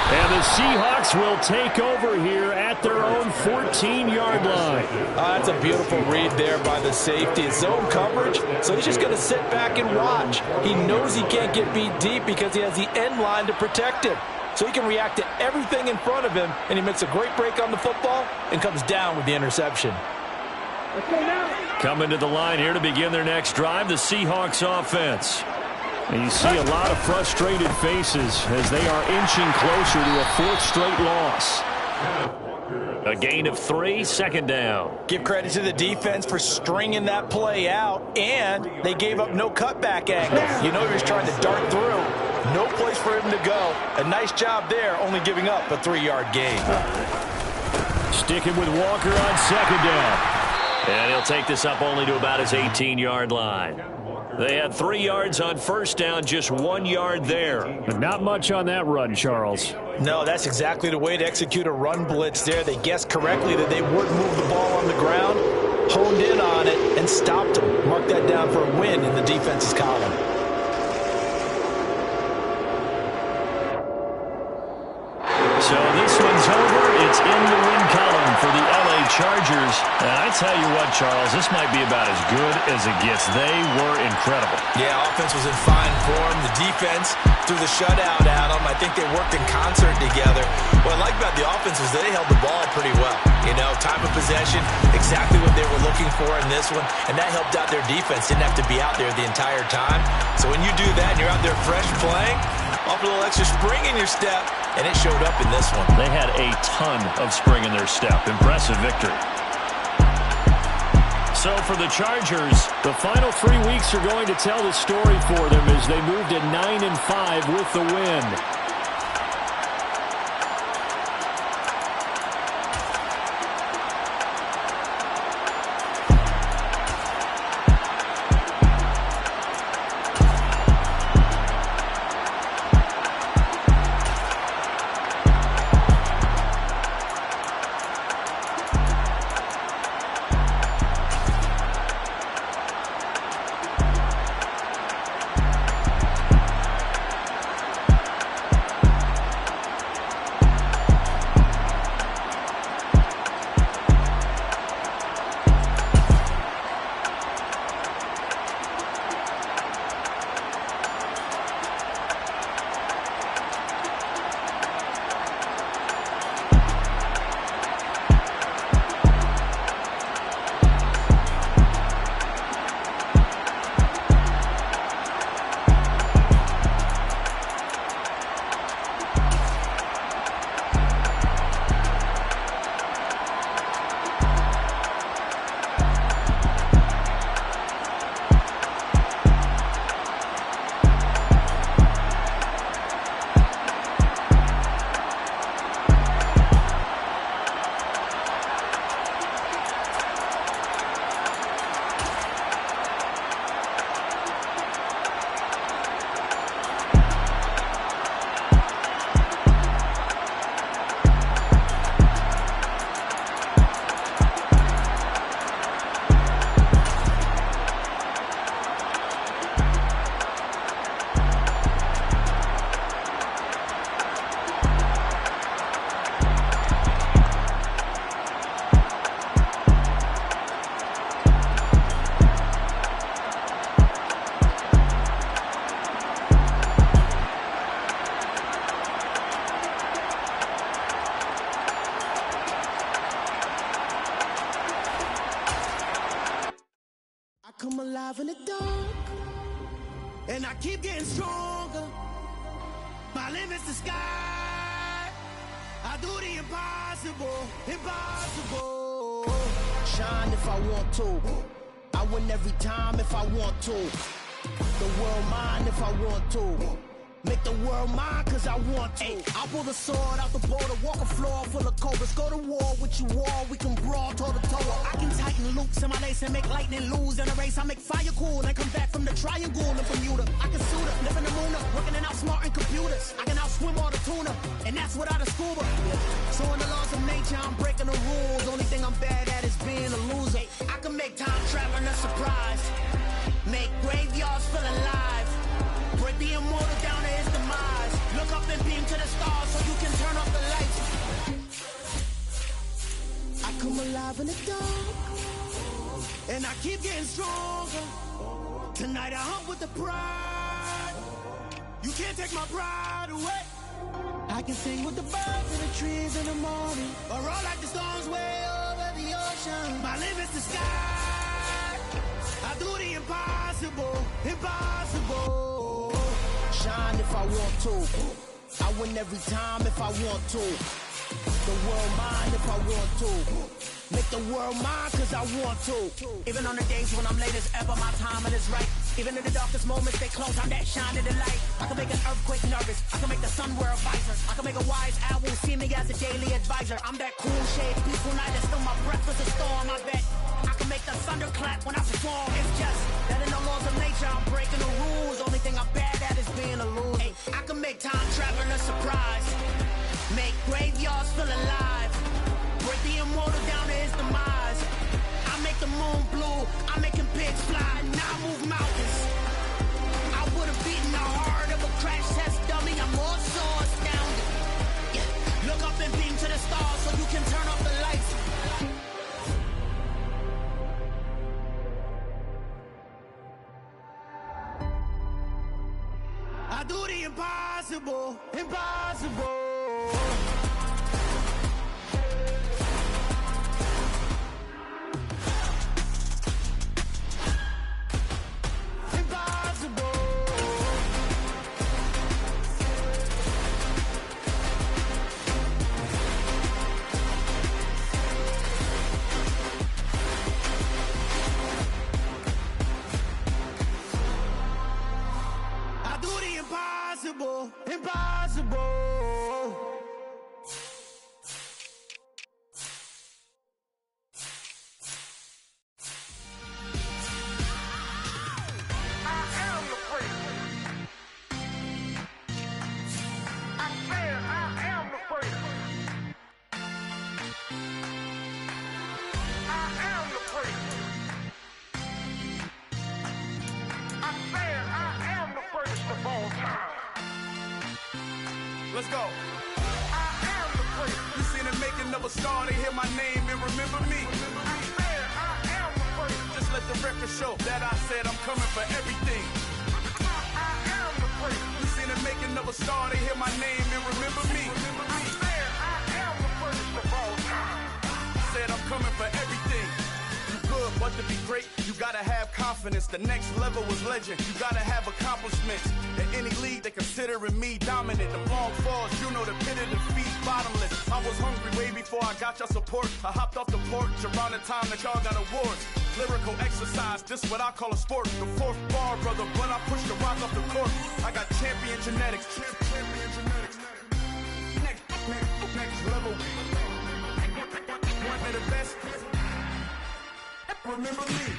And the Seahawks will take over here at their own 14-yard line. That's a beautiful read there by the safety. It's zone coverage, so he's just going to sit back and watch. He knows he can't get beat deep because he has the end line to protect him. So he can react to everything in front of him, and he makes a great break on the football and comes down with the interception. Coming to the line here to begin their next drive, the Seahawks offense. And you see a lot of frustrated faces as they are inching closer to a fourth straight loss. A gain of 3, second down. Give credit to the defense for stringing that play out, and they gave up no cutback angle. You know he was trying to dart through. No place for him to go. A nice job there, only giving up a 3-yard gain. Sticking with Walker on second down. And he'll take this up only to about his 18-yard line. They had 3 yards on first down, just 1 yard there. But not much on that run, Charles. No, that's exactly the way to execute a run blitz there. They guessed correctly that they would move the ball on the ground, honed in on it, and stopped them. Mark that down for a win in the defense's column. So this one's over. It's in the win column for the LA Chargers. And I tell you what, Charles, this might be about as good as it gets. They were incredible. Yeah, offense was in fine form. The defense threw the shutout at them. I think they worked in concert together. What I like about the offense is they held the ball pretty well. You know, time of possession, exactly what they were looking for in this one. And that helped out their defense. Didn't have to be out there the entire time. So when you do that and you're out there fresh playing, off a little extra spring in your step, and it showed up in this one. They had a ton of spring in their step. Impressive victory. So for the Chargers, the final 3 weeks are going to tell the story for them as they move to 9-5 with the win. Come alive in the dark, and I keep getting stronger. My limit's the sky. I do the impossible, impossible. Shine if I want to. I win every time if I want to. The world mine if I want to. Make the world mine cause I want to. I'll pull the sword out the border, walk a floor full of cobras. Go to war with you all, we can brawl toe to toe. I can tighten loops in my lace and make lightning lose in a race. I make fire cool and come back from the triangle in Bermuda. I can suit up, live in the moon up, working and outsmarting computers. I can outswim all the tuna, and that's without a scuba. So in the laws of nature, I'm breaking the rules. Only thing I'm bad at is being a loser. I can make time traveling a surprise. Make graveyards feel alive. Break the immortal down to his demise. Look up and beam to the stars so you can turn off the lights. I come alive in the dark, and I keep getting stronger. Tonight I hunt with the pride. You can't take my pride away. I can sing with the birds and the trees in the morning, or roll like the storms way over the ocean. My limit's the sky. I do the impossible, impossible. Shine if I want to. I win every time if I want to. The world mine if I want to. Make the world mine cause I want to. Even on the days when I'm late as ever, my timing is right. Even in the darkest moments, they close, I'm that shine in the light. I can make an earthquake nervous, I can make the sun wear a visor. I can make a wise owl see me as a daily advisor. I'm that cool shade, peaceful night, and still my breath is a storm, I bet. I can make the thunder clap when I perform. It's just that in the laws of nature, I'm breaking the rules. Only thing I'm bad at is being a loser. Hey, I can make time travel a surprise. Make graveyards feel alive. Break the immortal down to his demise. I make the moon blue, I'm making pigs fly. Now I move mountains. I would've beaten the heart of a crash test dummy. I'm more so astounded. Yeah. Look up and beam to the stars so you can turn off the lights. I do the impossible, impossible. Impossible, impossible. Let's go. I am the first. You seen the making of a star, they hear my name and remember me. I am the first. Just let the record show that I said I'm coming for everything. I am the first. You seen the making of a star, they hear my name and remember me. I am the first of all time. Said I'm coming for everything. Good, but to be great, you gotta have confidence. The next level was legend. You gotta have accomplishments. In any league, they considering me dominant. The long falls, you know the pit of defeat, bottomless. I was hungry way before I got your support. I hopped off the porch around the time that y'all got awards. Lyrical exercise, this what I call a sport. The fourth bar, brother, when I push the rock off the court. I got champion genetics. Champion genetics. Next level. One of the best. Remember me.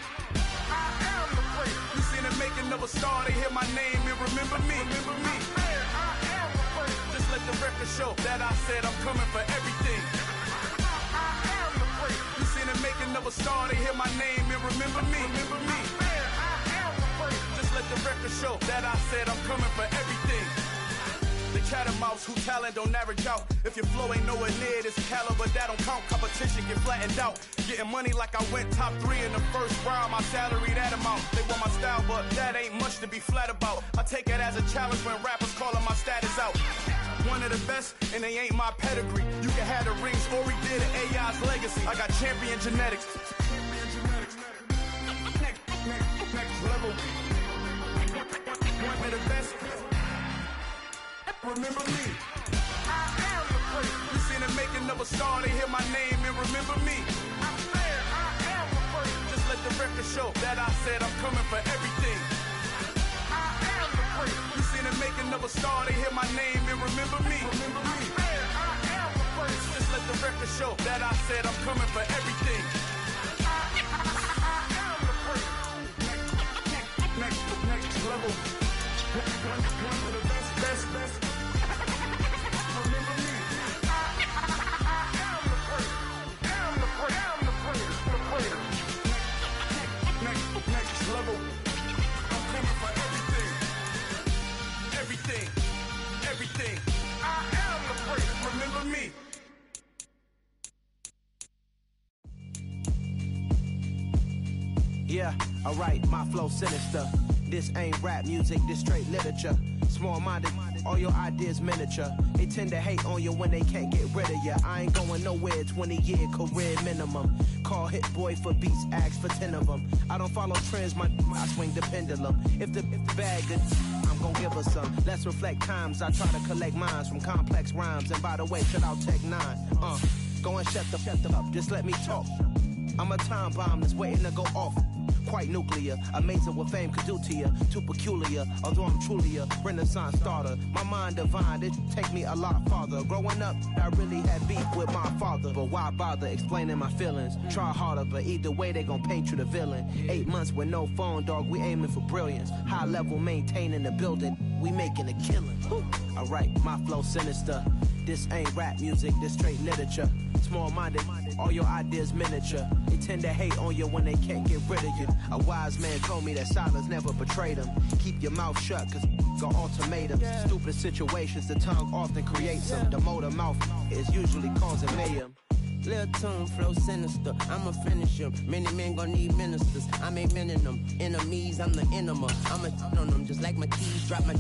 I am the first. You seen the making of a star, they hear my name and remember me. Remember me. I am the first. Just let the record show that I said I'm coming for everything. I am the first. You seen the making of a star, they hear my name and remember me. Remember me. I am the first. Just let the record show that I said I'm coming for everything. The chattermouths who talent don't average out. If your flow ain't nowhere near this caliber, that don't count. Competition get flattened out. Getting money like I went top 3 in the first round. My salary that amount. They want my style, but that ain't much to be flat about. I take it as a challenge when rappers calling my status out. One of the best, and they ain't my pedigree. You can have the rings, or we did an AI's legacy. I got champion genetics. Next level. One of the best. Remember me. I am the first. You seen the making of a star, they hear my name and remember me. I am the first. Just let the record show that I said I'm coming for everything. I am the first. You seen the making of a star, they hear my name and remember me. Remember me. I am the first. Just let the record show that I said I'm coming for everything. I am the first. Next level. One of the best. Remember me. I am the first. I'm the first. Next level. I'm coming for everything. Everything. I am the freak. Remember me. Yeah, alright, my flow sinister. This ain't rap music, this straight literature. Small-minded, all your ideas miniature. They tend to hate on you when they can't get rid of you. I ain't going nowhere, 20-year career minimum. Call Hit Boy for beats, ask for 10 of them. I don't follow trends, I swing the pendulum. If the bag good, I'm gon' give her some. Let's reflect times, I try to collect minds from complex rhymes. And by the way, shout out Tech 9. Go and shut the up, just let me talk. I'm a time bomb that's waiting to go off. Quite nuclear, amazing what fame could do to you. Too peculiar, although I'm truly a renaissance starter. My mind divine, it take me a lot farther. Growing up, I really had beef with my father. But why bother explaining my feelings? Try harder, but either way they gon' paint you the villain. 8 months with no phone, dog, we aiming for brilliance. High level maintaining the building, we making a killing. Alright, my flow sinister. This ain't rap music, this straight literature. Small-minded, all your ideas miniature. They tend to hate on you when they can't get rid of you. A wise man told me that silence never betrayed him. Keep your mouth shut, cause got ultimatums. Stupid situations, the tongue often creates them. The motor mouth is usually causing mayhem. Lil' tune, flow sinister, I'ma finish him. Many men gon' need ministers, I'm aiming them. Enemies, I'm the enema. I'ma on them just like my keys, drop my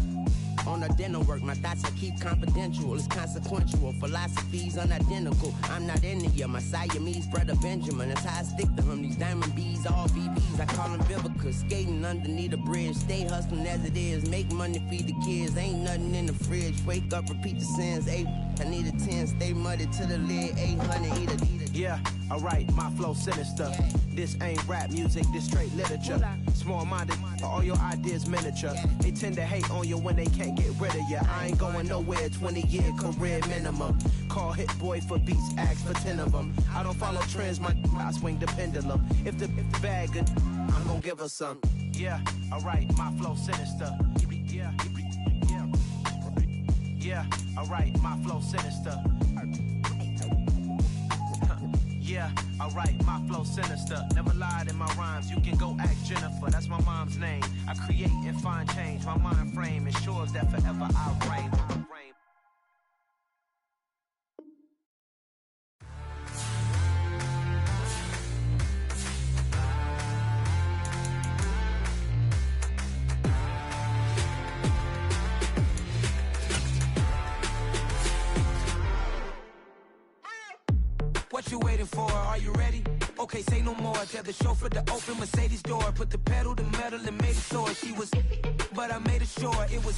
on the dinner work. My thoughts I keep confidential, it's consequential. Philosophies unidentical, I'm not in it. My Siamese brother Benjamin, that's how I stick to him. These diamond bees, all BBs, I call them Vivica. Skating underneath the bridge, stay hustling as it is. Make money, feed the kids, ain't nothing in the fridge. Wake up, repeat the sins, I need a 10, stay muddy to the lid, 800, eat it. Yeah, alright, my flow sinister. This ain't rap music, this straight literature. Small-minded, all your ideas miniature. They tend to hate on you when they can't get rid of you. I ain't going nowhere, 20-year career minimum. Call Hit Boy for beats, ask for 10 of them. I don't follow trends, I swing the pendulum. If the bag good, I'm gon' give her some. Yeah, alright, my flow sinister. Yeah, alright, my flow sinister. Yeah, alright, my flow sinister. Never lied in my rhymes, you can go ask Jennifer, that's my mom's name. I create and find change, my mind frame ensures that forever I reign. What you waiting for? Are you ready? Okay, say no more. Tell the chauffeur to open Mercedes door. Put the pedal to metal and made it soar. She was, but I made it sure it was.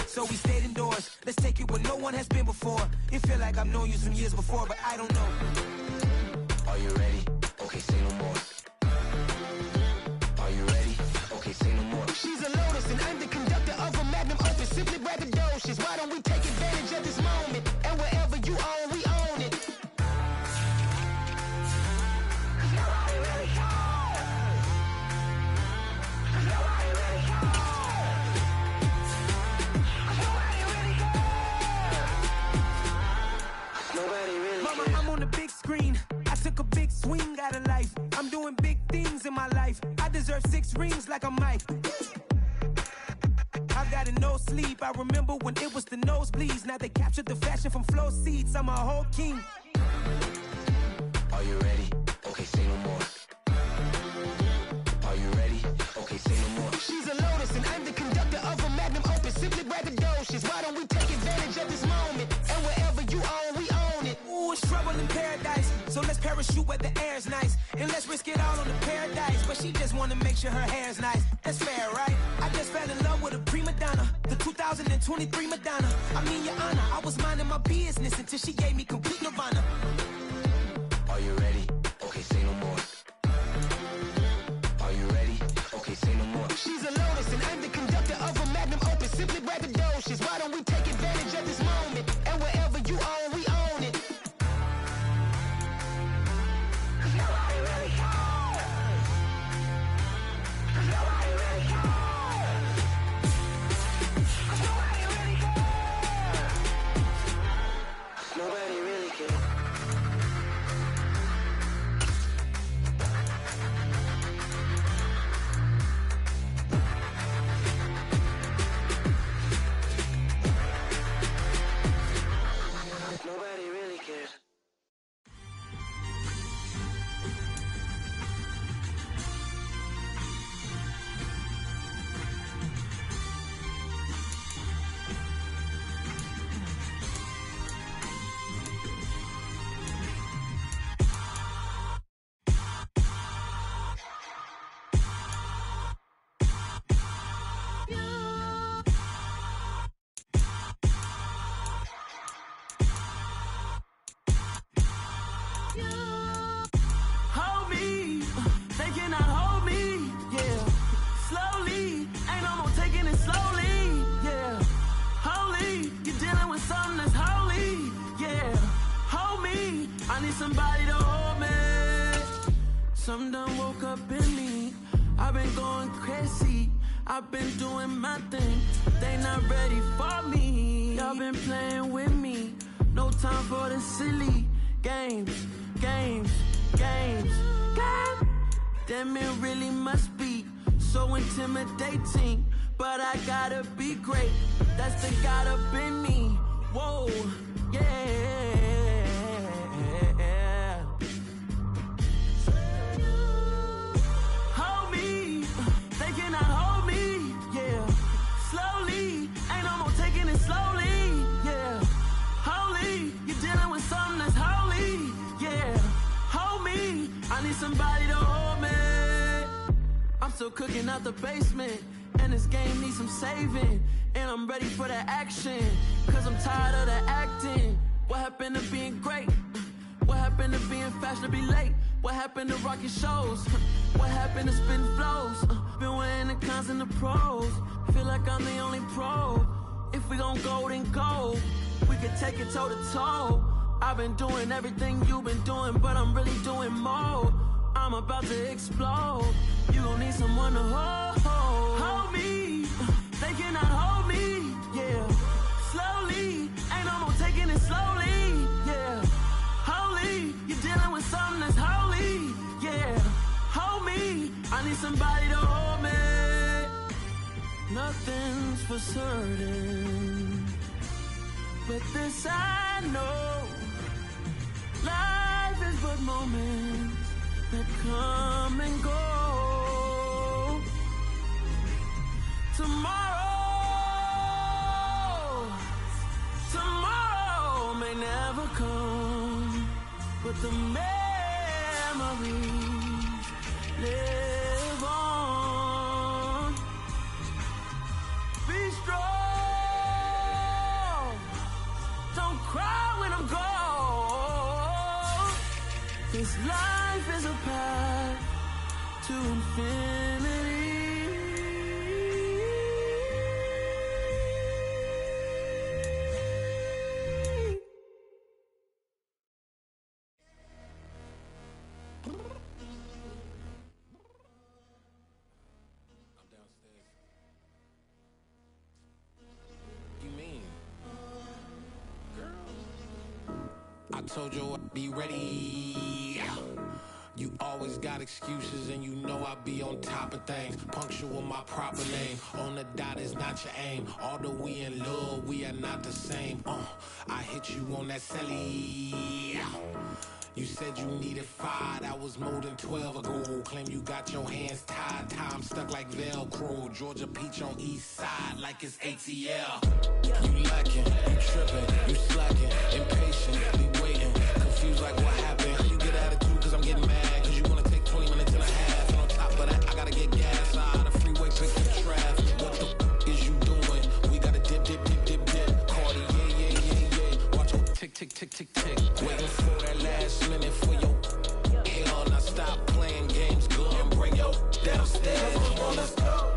So we stayed indoors. Let's take it where no one has been before. It feel like I've known you some years before, but I don't know. Are you ready? Okay, say no more. Are you ready? Okay, say no more. She's a Lotus and I'm the conductor of a magnum opus. Simply braggadocious. Why don't we take advantage of this moment? And wherever you own, we own it. Mama, I'm on the big screen. I took a big swing out of life. I'm doing big things in my life. I deserve 6 rings like a Mike. I've got no sleep. I remember when it was the nosebleeds. Now they captured the fashion from flow seats. I'm a whole king. Are you ready? Okay, say no more. Are you ready? Okay, say no more. She's a Lotus and I'm the conductor of a magnum opus. Simply braggadocious. Why don't we take advantage of this moment? And wherever you own, we own it. Ooh, it's trouble in paradise. So let's parachute where the air's nice. And let's risk it all on the paradise. But she just wanna make sure her hair's nice. That's fair, right? I just fell in love with a prima donna. The 2023 Madonna. I mean, your honor, I was minding my business until she gave me complete nirvana. Are you ready? Okay, say no more. Are you ready? Okay, say no more. She's a Lotus and I'm the conductor of a magnum opus. Simply braggadocious. Why don't we take advantage of this moment? And wherever you own, we own it. Nobody really cares. somebody to hold me. Some done woke up in me. I've been going crazy. I've been doing my thing. They not ready for me. Y'all been playing with me. No time for the silly games. Damn, it really must be so intimidating. But I gotta be great. That's the God up in me. Whoa, yeah. Hold me, they cannot hold me, yeah. Slowly, ain't no more taking it slowly, yeah. Holy, you're dealing with something that's holy, yeah. Hold me, I need somebody to hold me. I'm still cooking out the basement, and this game needs some saving. And I'm ready for the action, cause I'm tired of the acting. What happened to being great? What happened to being fashionably late? What happened to rocking shows? What happened to spin flows? Been weighing the cons and the pros. Feel like I'm the only pro. If we gon' go, then go. We could take it toe to toe. I've been doing everything you've been doing, but I'm really doing more. I'm about to explode. You gon' need someone to hold me. They cannot hold me, yeah. Slowly, ain't no more taking it slowly, yeah. Holy, you're dealing with something that's holy, yeah. Hold me, I need somebody to hold me. Nothing's for certain, but this I know. Life is but moments that come and go. Tomorrow may never come, but the memories live on. Be strong, don't cry when I'm gone. This life is a path to infinity. I told you I'd be ready. You always got excuses and you know I be on top of things. Punctual my proper name. On the dot is not your aim. Although we in love, we are not the same. I hit you on that celly. You said you needed 5, that was more than 12 ago. Claim you got your hands tied, time stuck like Velcro. Georgia Peach on east side like it's ATL. You lacking, you tripping, you slacking, impatient, be waiting, confused like what happened. You get attitude cause I'm getting mad, cause you wanna take 20 minutes and a half. And on top of that, I gotta get gas out of the freeway, pick the traffic. What the is you doing? We gotta dip. Cardi, yeah. Watch your tick. Waiting for that last minute for your hell. Now stop playing games, go and bring your downstairs. Come on, let's go.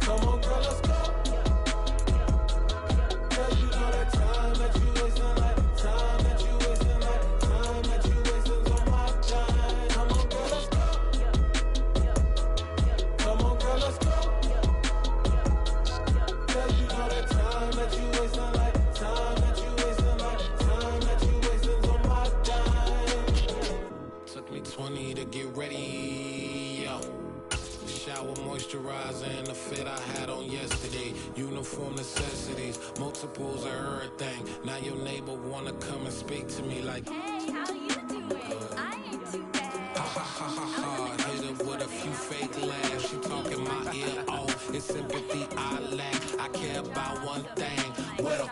Come on, girl, let's go. Girl, you know that time that you wasting, like time that you wasting, like time that you wasting on my time. Come on, girl, let's go. Come on, girl, let's go. Girl, you know that time that you wasting, like time that you wasting, like time that you wasting on my time. Took me 20 to get ready, yo. Shower moisturizer and the fit I had on yesterday. Uniform necessities, multiples of everything. Now your neighbor wanna come and speak to me like, hey, how you doing? I ain't too bad. Ha. Hit her with a few fake laughs. She talking my ear off. It's sympathy I lack. I care about one thing. Well,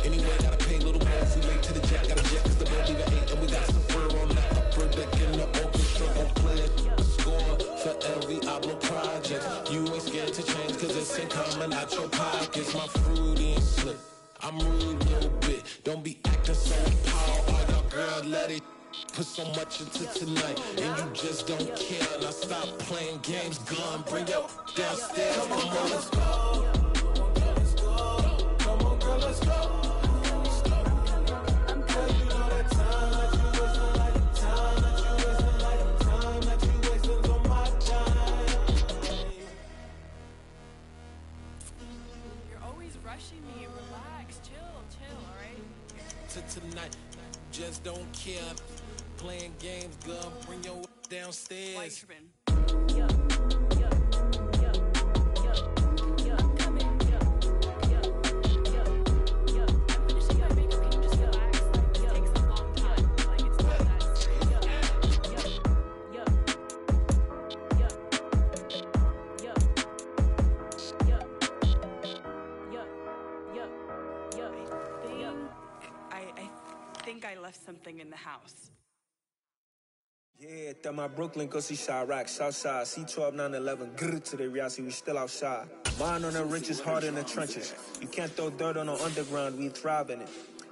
anyway, gotta pay a little more if we late to the jet. Gotta jet cause the boat even 8 and we got some fur on the upper deck in the orchestra. Don't play it. Score for every Ablo project. You ain't scared to change cause it's in coming out your pockets. My fruity and slip. I'm rude a little bit. Don't be acting so power. All y'all girl, let it put so much into tonight. And you just don't care. Now stop playing games. Gun, bring your downstairs. Come on, let's go. Come on, girl, let's go. rushing me. Relax, chill, all right? To tonight, just don't care. Playing games, girl, bring your downstairs. Why you tripping? I left something in the house. Yeah, that my Brooklyn, go see Chirac, Southside, C12, 911, grrr to the reality, we still outside. Mine on the riches, hard in the trenches. You can't throw dirt on the underground, we thrive in it.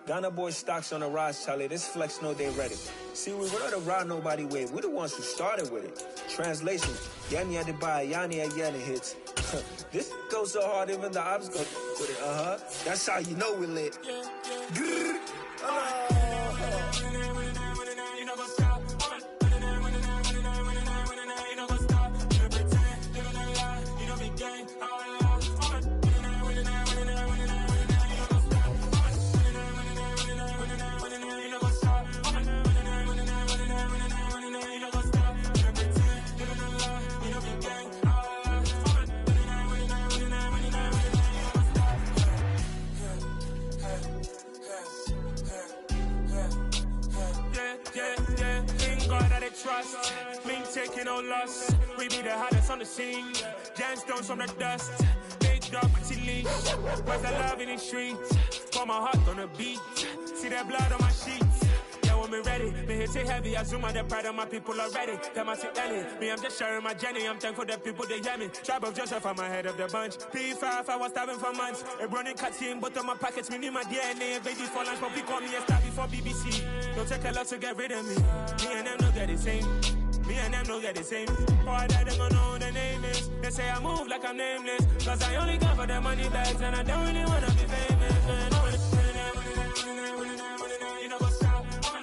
Ghana boys stocks on the rise, Charlie, this flex know they ready. See, we were the ride nobody with, we the ones who started with it. Translation, Yanni had to buy, Yanni had Yanni hits. This goes so hard, even the ops go with it, That's how you know we lit. Grrr, trust, me taking no loss. We be the hottest on the scene. Gemstones from the dust. Big dog, pretty leash. Where's the love in the streets? Pour my heart on the beat. See that blood on my sheets. Yeah, when me ready, me hit it heavy. I zoom on the pride of my people already. Them I see Ellie. Me, I'm just sharing my journey. I'm thankful that people they hear me. Tribe of Joseph, I'm ahead of the bunch. P5, I was starving for months. A running cut in, but on my pockets, me need my DNA. Baby for lunch, but we call me a star before BBC. Don't take a lot to get rid of me. Me and them no get the same. Me and them no get the same. Boy, that they gon' know who the name is. They say I move like I'm nameless. Cause I only got for the money bags and I don't really wanna be famous, man. You know what's up? You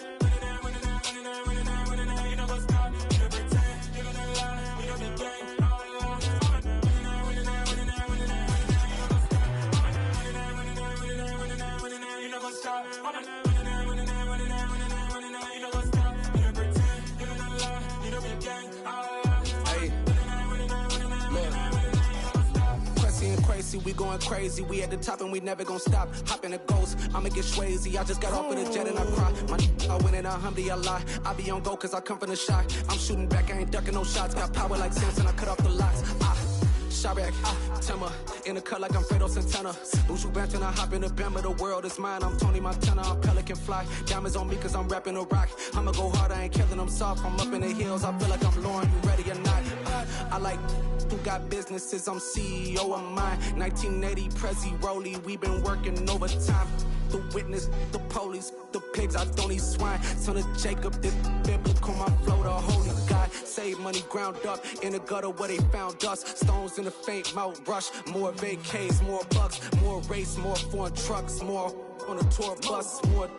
know what's up? You don't pretend, you don't lie, you don't be gang. You know what's up? Crazy, we going crazy. We at the top and we never gon' stop. Hop in a ghost, I'ma get swayzy. I just got off of the jet and I cry. I win in a Humvee, I lie. I be on go cause I come from the shot. I'm shooting back, I ain't ducking no shots. Got power like Samson, I cut off the locks. Chirac, Timmer, in the cut like I'm Fredo Santana. Buju Banton, I hop in the Bama, the world is mine. I'm Tony Montana, I'm Pelican Fly. Diamonds on me cause I'm rapping a rock. I'ma go hard, I ain't killing them soft. I'm up in the hills, I feel like I'm Lauren, you ready or not? I like who got businesses, I'm CEO of mine. 1980 Prezi Rolly, we been working overtime. The witness, the police, the pigs, I don't eat swine. Son of Jacob, this biblical, my flow, the holy God. Save money ground up in the gutter where they found us. Stones in the faint Mount Rush. More vacays, more bucks, more race, more foreign trucks, more on a tour bus, more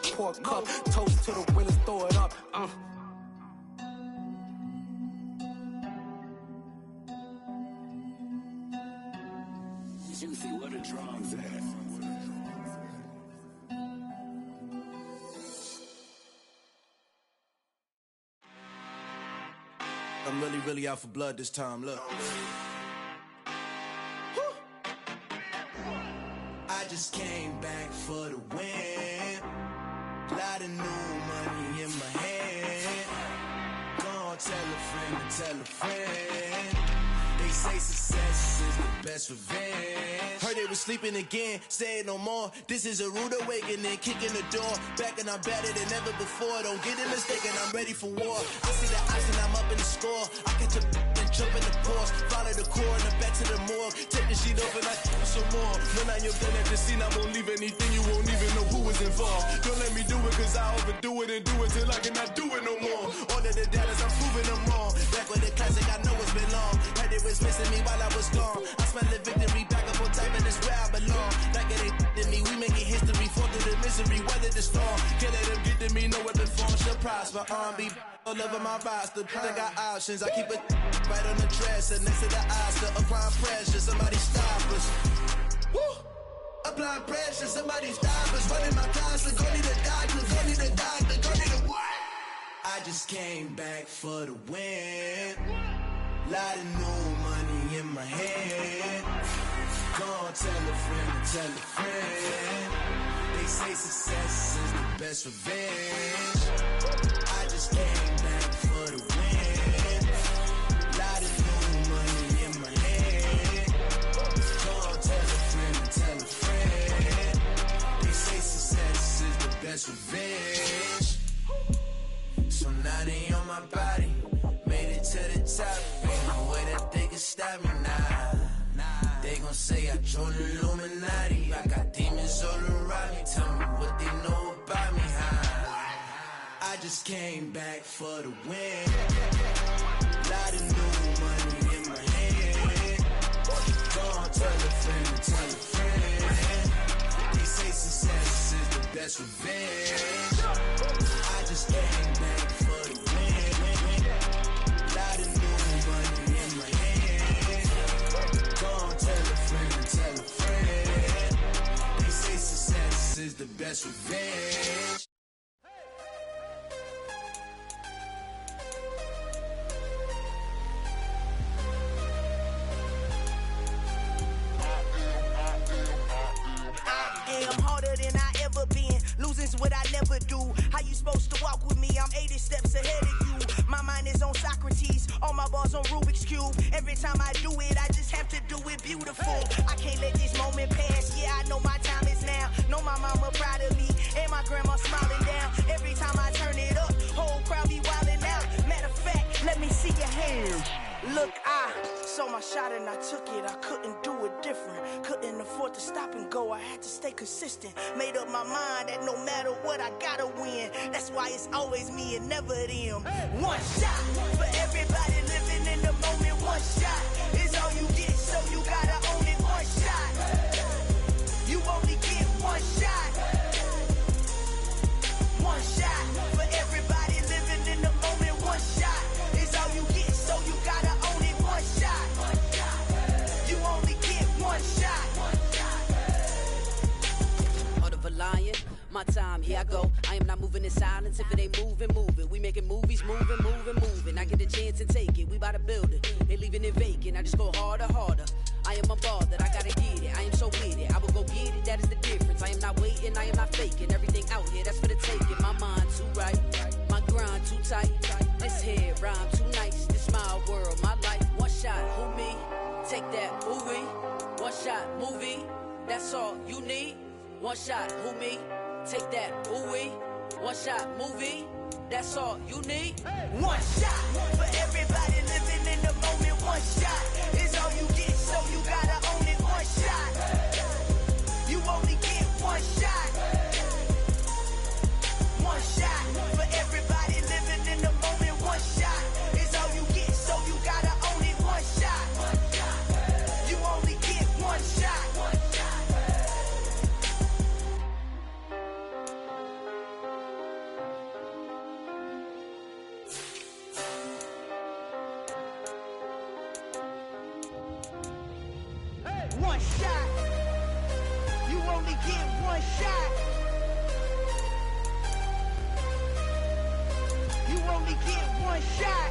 pour cup. Toast to the winners, throw it up. Juicy, what a drums at. I'm really out for blood this time, look. I just came back for the win. Lot of new money in my hand. Gonna tell a friend to tell a friend. They say success is the best revenge. Heard they was sleeping again, say it no more. This is a rude awakening, kicking the door. Back and I'm better than ever before. Don't get it mistaken, I'm ready for war. I see the ice and I'm up in the score. I catch a and jump in the course. Follow the core and the back to the morgue. Take the sheet off and I some more. When I you're done at the scene, I won't leave anything. You won't even know who was involved. Don't let me do it cause I overdo it and do it till I cannot do it no more. All of the doubters, I'm proving them wrong. Back with the classic, I know it's been long. Heard it was missing me while I was gone. I smell the victory back up on time and it's where I belong. Like it ain't to me, we making history. Fall through the misery, weather the storm. Can't let them get to me, no weapon form shall prosper. Be all over my roster, I got options. I keep it right on the dresser, next to the Oscar. Applying pressure, somebody stop us. Woo! my pressure. Somebody stop us, running my closet. Go need a doctor, go need a doctor, go need a what? I just came back for the win. Lot of new money in my hand. Gonna tell a friend, tell a friend. They say success is the best revenge. I just came back for the win. Lot of new money in my hand. Gonna tell a friend, tell a friend. They say success is the best revenge. So now they on my body. Made it to the top. Ain't no way that they can stop me now. They gon' say I joined the Illuminati. I got demons all around me. Tell me what they know about me, huh? I just came back for the win. Lot of new money in my hand. Gonna tell a friend, tell a friend. They say success is the best revenge. I just came back for the win. Lot of new money in my hand. Gonna tell a friend, tell a friend. They say success is the best revenge. I am harder than I ever been. Losing's what I never do. How you supposed to walk with me? I'm 80 steps ahead of you. My mind is on Socrates. All my balls on Rubik's Cube. Every time I do it, I just have to do it beautiful. I can't let this moment pass. Yeah, I know my time is now. Know my mama proud of me. And my grandma smiling down. Every time I turn it up, whole crowd be wildin' out. Matter of fact, let me see your hands. Look, I saw my shot and I took it. I couldn't do it different. Couldn't afford to stop and go. I had to stay consistent. Made up my mind that no matter what, I gotta win. That's why it's always me and never them. One shot for everybody living in the moment. One shot is all you get, so you gotta own it. One shot. You only get one shot. One shot for everybody living in the moment. One shot is all you get, so you gotta own it. One shot. You only get one shot. Heart of a lion, my time, here I go. I am not moving in silence. If it ain't moving, moving. We making movies, moving. I get a chance and take it. We bout to build it. They leaving it vacant. I just go harder. I am a ball that I gotta get it. I am so with it. I will go get it. That is the difference. I am not waiting. I am not faking. Everything out here, that's for the taking. My mind too right. My grind too tight. This head rhyme too nice. This my world, my life. One shot, who me? Take that, movie. One shot, movie. That's all you need. One shot, who me? Take that, ooh-wee. One shot, movie. That's all you need. One shot for everybody living in the moment. One shot is all you get, so you gotta own it. One shot. You only get one shot. One shot for everybody living in the moment. One shot is all you get, so you gotta own it. One shot. You only get one shot. One shot. You only get one shot. You only get one shot.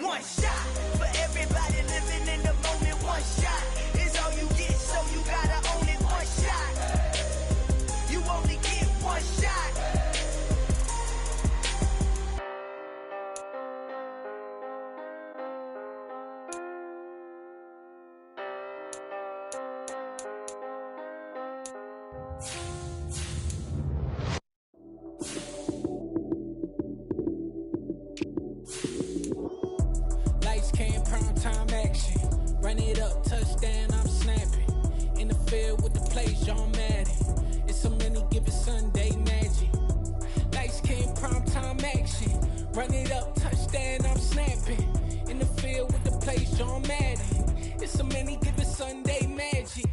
One shot for everybody living in the moment. One shot is all you get, so you gotta own it. One shot. You only get one shot. Lights, cam, prime time action. Run it up, touchdown, I'm snapping. In the field with the plays, John Madden. It's so many, give it Sunday magic. Lights, cam, prime time action. Run it up, touchdown, I'm snapping. In the field with the plays, John Madden. It's so many, give it Sunday magic.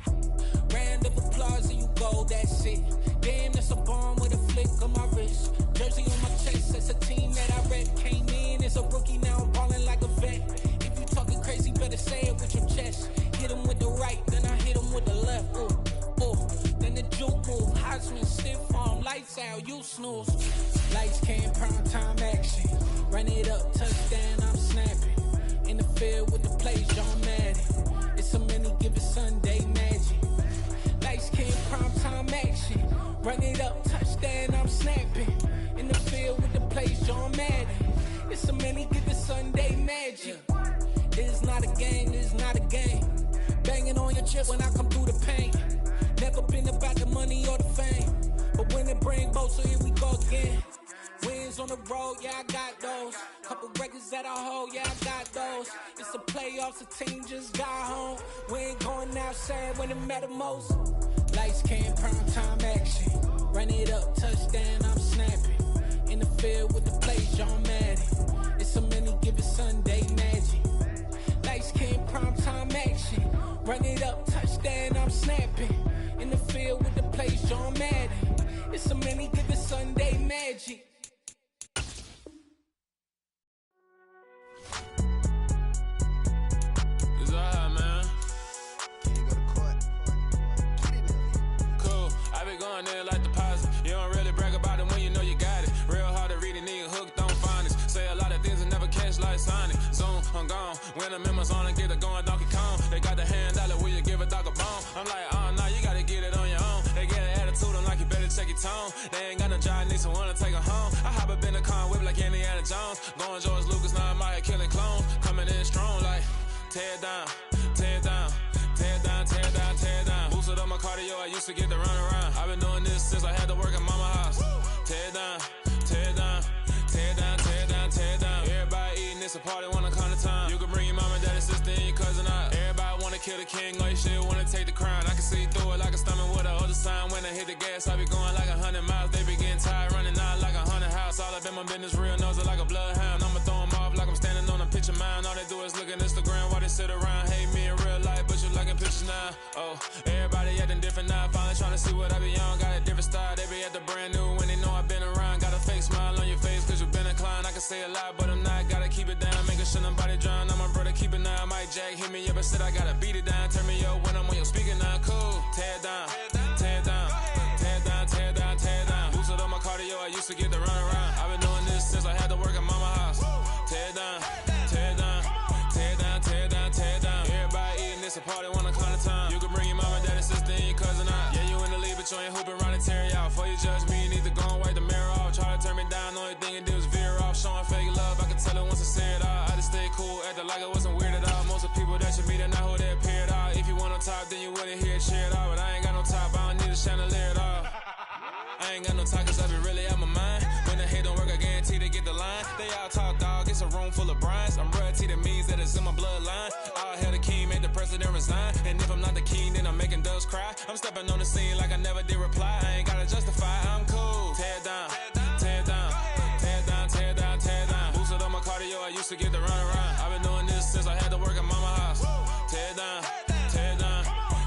Round of applause and you go, that's it. Damn, that's a bomb with a flick on my wrist. Jersey on my chest, that's a team that I rep. Came in as a rookie, now I'm ballin' like a vet. If you talking crazy, better say it with your chest. Hit him with the right, then I hit him with the left. snooze. Lights came, prime time action. Run it up, touchdown, I'm snapping. In the field with the plays, John Madden. It's a many given Sunday magic. Lights came, prime time action. Run it up, touchdown, I'm snapping. In the field with the plays, John Madden. It's a many given Sunday magic. It's not a game, it's not a game. Banging on your chip when I come through the pain. Never been about the money or the fame. But when it bring both, so here we go again. Wins on the road, yeah, I got those. Couple records that I hold, yeah, I got those. It's the playoffs, the team just got home. We ain't going outside when it matter most. Lights came, prime time action. Run it up, touchdown, I'm snapping. In the field with the plays, John Madden. It's a many given Sunday magic. Lights came, prime time action. Run it up, touchdown, I'm snapping. In the field with the plays, John Madden. It's a many given Sunday magic. It's all hot, man. Can you go to court? Cool, I be going there like deposit. You don't really brag about it when you know you got it. Real hard to read a nigga hooked, don't find it. Say a lot of things and never catch like Sonic. Zoom, I'm gone. When the members on and get it going, Donkey Kong. They got the hand dollar, will you give a dog a bone? I'm like, oh, nah, you gotta get it on your own. They get an attitude, I'm like, you better check your tone. They ain't got no job, need someone to take her home. I hop up in the car, whip like Indiana Jones. Going George Lucas, now I'm out here killing clones. Coming in strong like, tear down, tear down, tear down, tear down, tear down. Boosted up my cardio, I used to get to run around. I've been doing this since I had to work at mama house. Tear down, tear down, tear down, tear down, tear down. Everybody eating, it's a party, wanna come to time. You can bring your mama, daddy, sister, and your cousin out. Everybody wanna kill the king, or your shit wanna take the crown. I can see through it like a stomach with a other sign. When I hit the gas, I be going like 100 miles. They be getting tired, running out like 100 house. All up in my business, real nose it like a bloodhound. I'ma throw them off like I'm standing on a picture mound. All they do is look at Instagram while they sit around. Hate me in real life, but you liking pictures now. Oh, everybody acting different now. Finally trying to see what I be on. Got a different style, they be at the brand new when they know I've been around. Got a fake smile on your face cause you been inclined. I can say a lot, but I'm not. Gotta keep it down, making sure nobody drown. I'm my brother, keep it now. Mike Jack hit me up and said I gotta beat it down. Turn me up when I'm on your speaker now. Cool, tear down, tear down, tear down, tear down, tear down. Boosted up my cardio, I used to get to run around. I've been doing this since I had to work at mama house. Tear down, tear down, tear down, tear down, tear down. Everybody eating, it's a party, wanna come to time. You can bring your mama, daddy, sister, and your cousin out. Yeah, you in the league, but you ain't hooping around and tear you out. Before you judge me, you need to go and wipe the mirror off. Try to turn me down, only thing you did was veer off. Showing fake love, I can tell it once I say it all. I just stay cool, acting like I wasn't weird at all. Most of the people that you meet are not who they appear at all. If you want on top, then you wouldn't hear it cheer at all. But I ain't got no top, I don't need a chandelier at all. I ain't got no talk cause I be really out my mind. When the hate don't work, I guarantee they get the line. They all talk dog, it's a room full of brines. I'm royalty, that means that it's in my bloodline. All hell the king, made the president resign. And if I'm not the king, then I'm making doves cry. I'm stepping on the scene like I never did reply. I ain't gotta justify, I'm cool. Tear down, tear down, tear down, tear down, tear down. Boosted up my cardio, I used to get to run around. I've been doing this since I had to work at mama house. Tear down, tear down,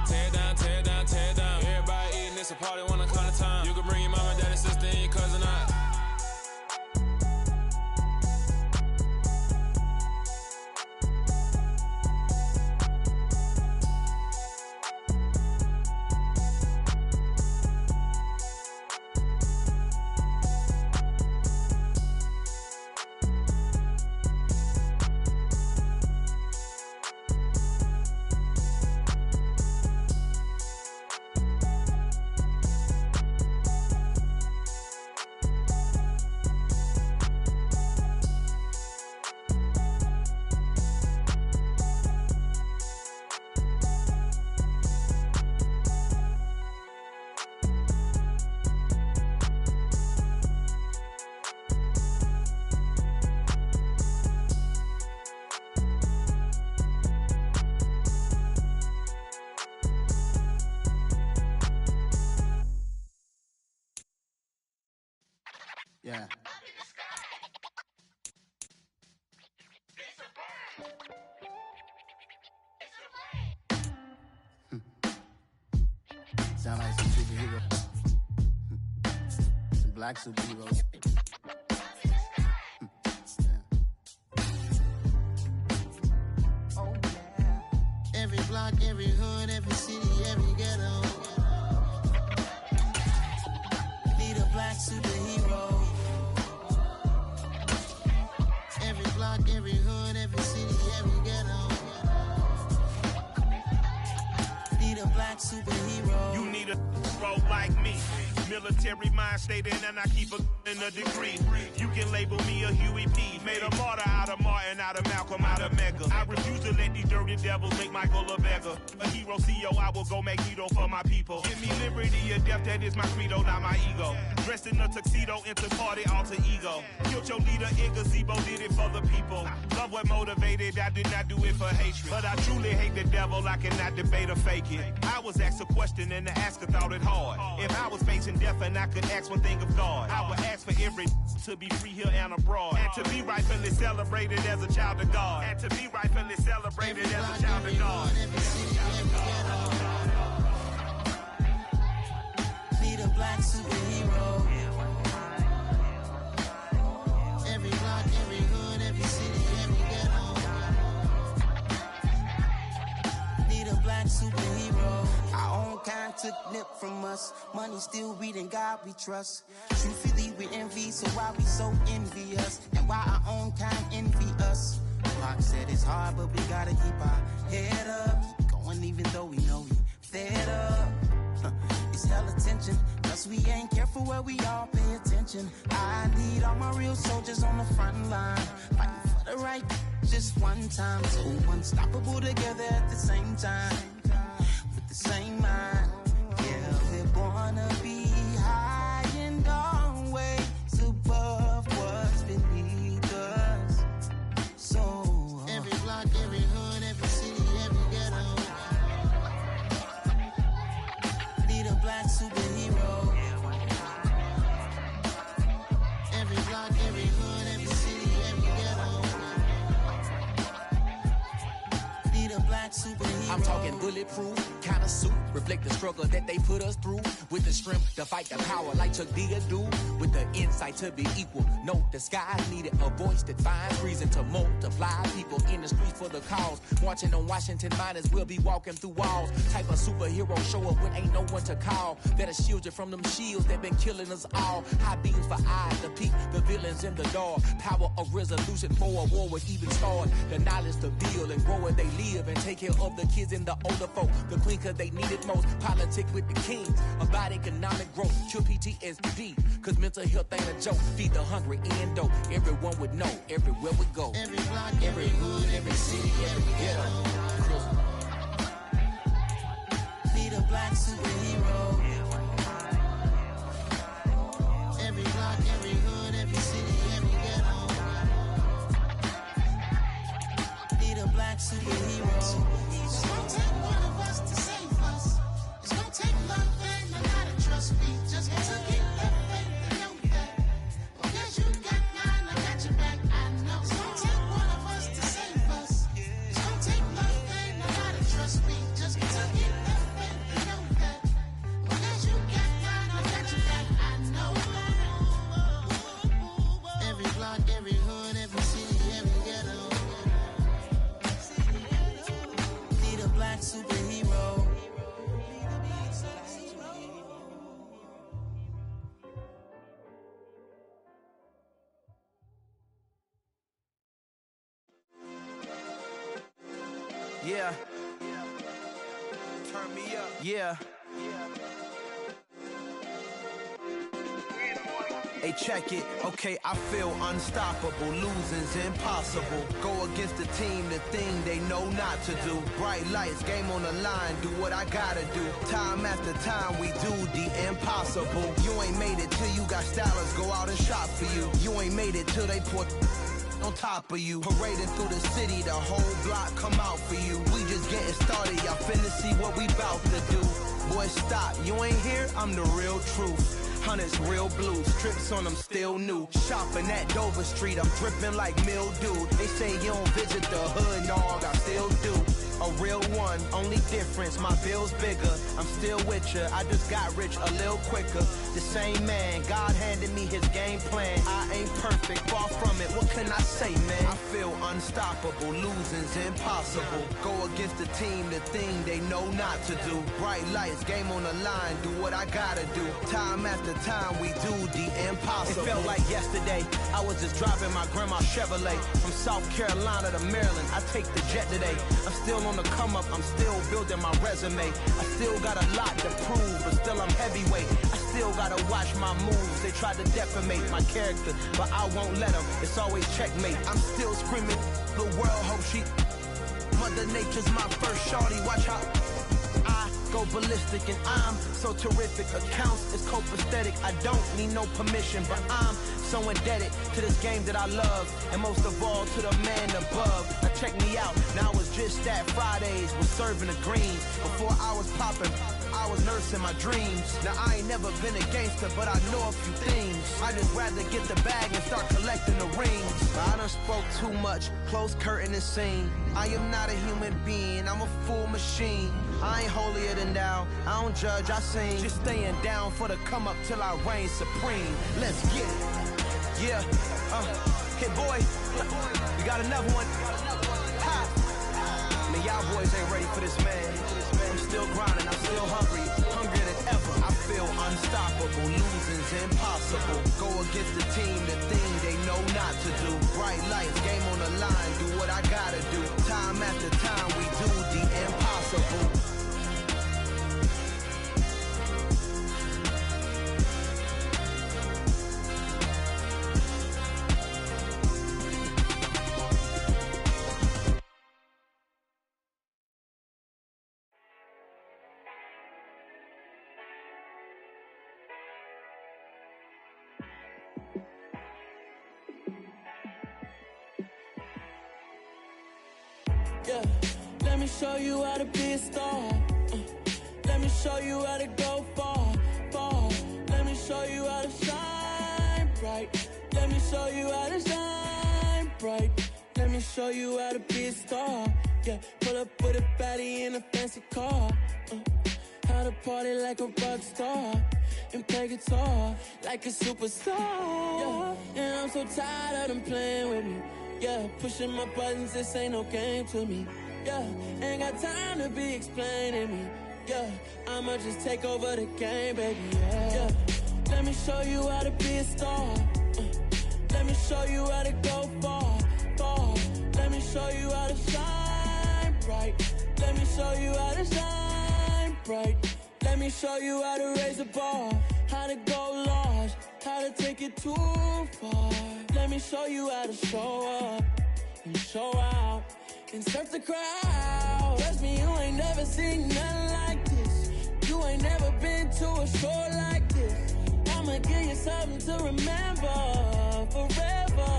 tear down, tear down, tear down. Everybody eating, it's a party, wanna come to time. You can bring your mama, daddy, sister, and your cousin out. Yeah. Sound like some superheroes. Some black superheroes. Every block, every hood, every city, every ghetto. Need a black superhero. Every block, every hood, every city, every ghetto. Need a black superhero. You need a bro like me. Military mind state and I keep in a degree. You can label me a Huey P. Made a martyr out of Martin, out of Malcolm, out of Mega. I refuse to let these dirty devils make Michael a beggar. A hero CEO, I will go Magneto for my people. Give me liberty or death, that is my credo, not my ego. Dressed in a tuxedo, into party, alter ego. Killed your leader, in gazebo, did it for the people. Love what motivated, I did not do it for hatred. But I truly hate the devil, I cannot debate or fake it. I was asked a question and the asker thought it hard. If I was facing death and I could ask one thing of God, I would ask for every to be free here and abroad, and to be rightfully celebrated as a child of God, and to be rightfully celebrated as a child of God. Need a black superhero. Every block, every hood, every city, every ghetto. Need a black superhero. Our own kind took nip from us. Money still reading God we trust. Truthfully we envy, so why we so envious? And why our own kind envy us? Pac said it's hard, but we gotta keep our head up. Going even though we know we fed up. It's hell attention, cause we ain't careful where we all pay attention. I need all my real soldiers on the front line, fighting for the right just one time. So unstoppable together at the same time, with the same mind. Yeah, we're gonna be high and always above what's beneath us. So every block, every hood, every city, every ghetto. Need a black superhero. Every block, every hood, every city, every ghetto. Need a black superhero. I'm talking bulletproof kind of suit, reflect the struggle that they put us through, with the strength to fight the power like Chuck D do, with the insight to be equal. No, the sky needed a voice that finds reason to multiply people in the streets for the cause. Marching on Washington, might as well be walking through walls. Type of superhero show up when ain't no one to call. That'll shield you from them shields that been killing us all. High beams for eyes to peek the villains in the dark. Power of resolution for a war would even start. The knowledge to build and grow where they live and take care of the kids and the older folk. The queen cause they need it most. Politics with the kings about economic growth. Cure PTSD cause mental health ain't a joke. Feed the hungry and dope. Everyone would know everywhere we go. Every block, every hood, every city, every ghetto. Need a black superhero. Every block, every hood, every city, every ghetto. Need a black superhero. It's gonna take one of us to save us. It's gonna take love and a lot of trust. We just got to get that faith and know that. Because you got mine, I got your back, I know. It's gonna take one of us to save us. It's gonna take love and a lot of trust. We just got to get that faith and know that. Because you got mine, I got your back, I know. Every block, every hood, every city, every ghetto. Need a black superhero. Yeah. Turn me up. Yeah. Hey, check it. Okay, I feel unstoppable. Losing's impossible. Go against the team, the thing they know not to do. Bright lights, game on the line. Do what I gotta do. Time after time, we do the impossible. You ain't made it till you got stylers go out and shop for you. You ain't made it till they put on top of you. Parading through the city, the whole block come out for you. We just getting started, y'all finna see what we bout to do. Boy, stop, you ain't here, I'm the real truth. Hunters, real blue, strips on them still new. Shopping at Dover Street, I'm dripping like mildew. They say you don't visit the hood, dog, I still do. a real one. Only difference, my bill's bigger. I'm still with ya. I just got rich a little quicker. The same man, God handed me his game plan. I ain't perfect, far from it. What can I say, man? I feel unstoppable. Losing's impossible. Go against the team, the thing they know not to do. Bright lights, game on the line. Do what I gotta do. Time after time, we do the impossible. It felt like yesterday. I was just driving my grandma's Chevrolet from South Carolina to Maryland. I take the jet today. I'm still on the come up. I'm still building my resume. I still got a lot to prove, but still I'm heavyweight. I still gotta watch my moves. They try to defamate my character, but I won't let them. It's always checkmate. I'm still screaming. The world hope she. Mother Nature's my first shorty. Watch how I go ballistic, and I'm so terrific. Accounts is copacetic. I don't need no permission, but I'm so indebted to this game that I love, and most of all to the man above. Now check me out. Now it's just that Fridays was serving the greens. Before I was popping, I was nursing my dreams. Now I ain't never been a gangster, but I know a few things. I just rather get the bag and start collecting the rings. I done spoke too much, close curtain and scene. I am not a human being, I'm a full machine. I ain't holier than thou, I don't judge, I sing. Just staying down for the come up till I reign supreme. Let's get it. Yeah, Hit boy, we got another one. Ha! Man, y'all boys ain't ready for this, man. I'm still grinding, I'm still hungry, hungrier than ever. I feel unstoppable, losing's impossible. Go against the team, the thing they know not to do. Bright lights, game on the line, do what I gotta do. Time after time, we do the impossible. Yeah, let me show you how to be a star. Let me show you how to go far, far. Let me show you how to shine bright. Let me show you how to shine bright. Let me show you how to be a star. Yeah, pull up with a baddie in a fancy car. How to party like a rock star and play guitar like a superstar. Yeah, and I'm so tired of them playing with me. Yeah, pushing my buttons, this ain't no game to me. Yeah, ain't got time to be explaining me. Yeah, I'ma just take over the game, baby. Yeah, let me show you how to be a star. Let me show you how to go far, far. Let me show you how to shine bright. Let me show you how to shine bright. Let me show you how to raise the bar, how to go large, how to take it too far. Let me show you how to show up and show out and surf the crowd. Trust me, you ain't never seen nothing like this. You ain't never been to a show like this. I'ma give you something to remember forever.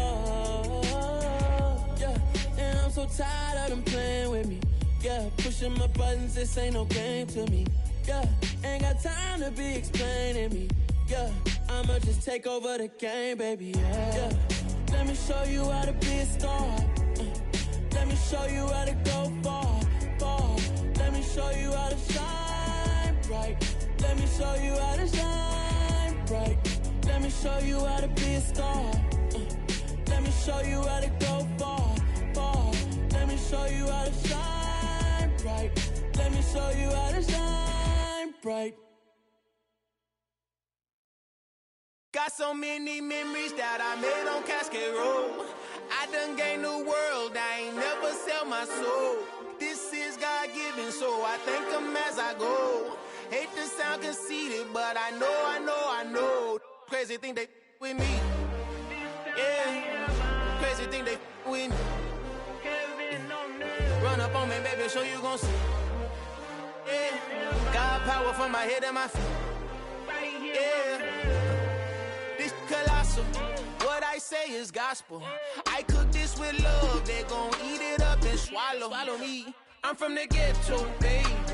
Yeah, and I'm so tired of them playing with me. Yeah, pushing my buttons, this ain't no game to me. Yeah, ain't got time to be explaining me. Yeah, I'ma just take over the game, baby. Yeah, let me show you how to be a star. Let me show you how to go far, far. Let me show you how to shine bright. Let me show you how to shine bright. Let me show you how to be a star. Let me show you how to go far, far. Let me show you how to shine bright. Let me show you how to shine bright. Got so many memories that I made on Cascade Road. I done gained the world, I ain't never sell my soul. This is God-given, so I thank him as I go. Hate to sound conceited, but I know. Crazy thing they with me. Yeah, crazy thing they with me. Run up on me, baby, so you gon' see. Yeah, got power from my head and my feet. Yeah. Colossal, what I say is gospel. I cook this with love, they gon' eat it up and swallow me. I'm from the ghetto, baby.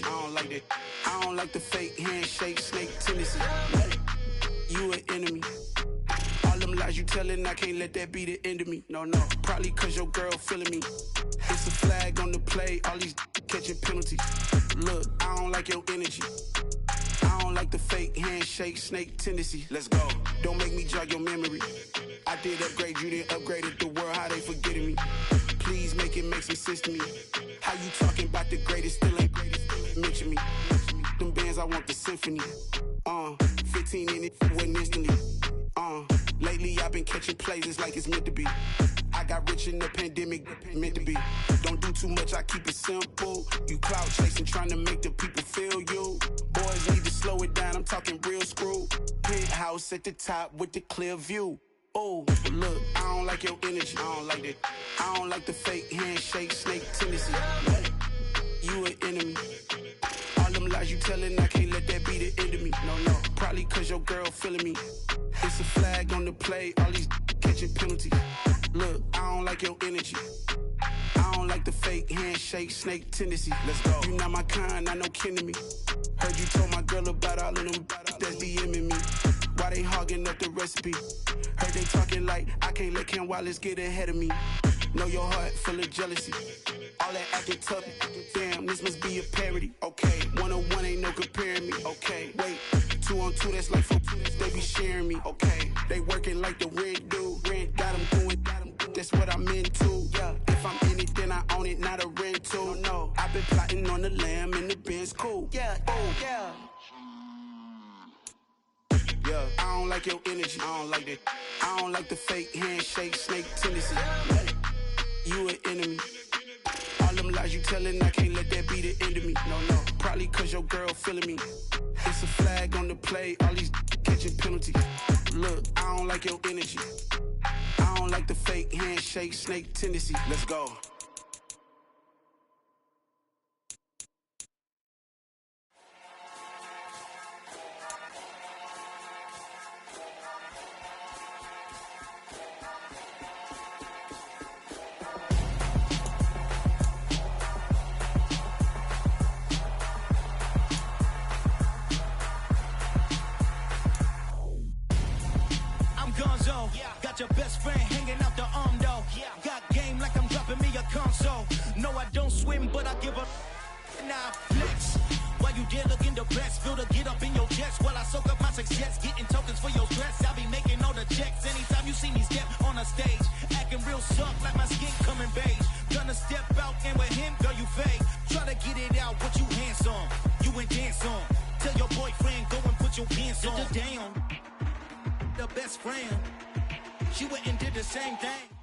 energy. I don't like that. I don't like the fake handshake, snake tendency. You an enemy. All them lies you telling, I can't let that be the end of me. No, probably cause your girl feeling me. It's a flag on the play, all these catching penalties. Look, I don't like your energy. I don't like the fake handshake, snake tendency. Let's go. Don't make me jog your memory. I did upgrade you, then upgraded the world, how they forgetting me. Please make it make some sense to me. How you talking about the greatest, still ain't greatest, mention me. Them bands, I want the symphony. 15 in it, wasn't instantly. Lately I've been catching plays, it's like it's meant to be. I got rich in the pandemic, meant to be. Don't do too much, I keep it simple. You clout chasing, trying to make the people feel you. Boys need to slow it down, I'm talking real screw. Penthouse at the top with the clear view. Oh, look, I don't like your energy, I don't like that. I don't like the fake handshake, snake tendency. You an enemy. All them lies you telling, I can't let that be the end of me. No, probably cause your girl feeling me. It's a flag on the play, all these catching penalties. Look, I don't like your energy. I don't like the fake handshake, snake tendency. Let's go. You not my kind, not no kin to me. Heard you told my girl about all of them that's DMing me. Why they hogging up the recipe? Heard they talking like I can't let Ken Wallace get ahead of me. Know your heart full of jealousy. All that acting tough, damn, this must be a parody. Okay, 101 ain't no comparing me. Okay, wait, 2 on 2, that's like 4, they be sharing me. Okay, they working like the rent dude. Rent got them doing, that's what I'm into. Yeah, if I'm in it, then I own it, not a rental. No, I've been plotting on the lamb and the Benz cool. Yeah, oh, yeah. Yeah, I don't like your energy, I don't like that. I don't like the fake handshake, snake tendency. You an enemy. All them lies you telling, I can't let that be the end of me. No, probably cause your girl feeling me. It's a flag on the play, all these catching penalties. Look, I don't like your energy. I don't like the fake handshake, snake tendency. Let's go. Your best friend hanging out the arm though. Got game like I'm dropping me a console. No, I don't swim, but I give a now flex. While you there looking depressed, feel the get up in your chest while I soak up my success, getting tokens for your stress. I'll be making all the checks anytime you see me step on a stage, acting real soft like my skin coming beige. Gonna step out and with him, girl, you fake. Try to get it out, what you handsome, you ain't dance on. Tell your boyfriend go and put your pants on. Down, the best friend. She went and did the same thing.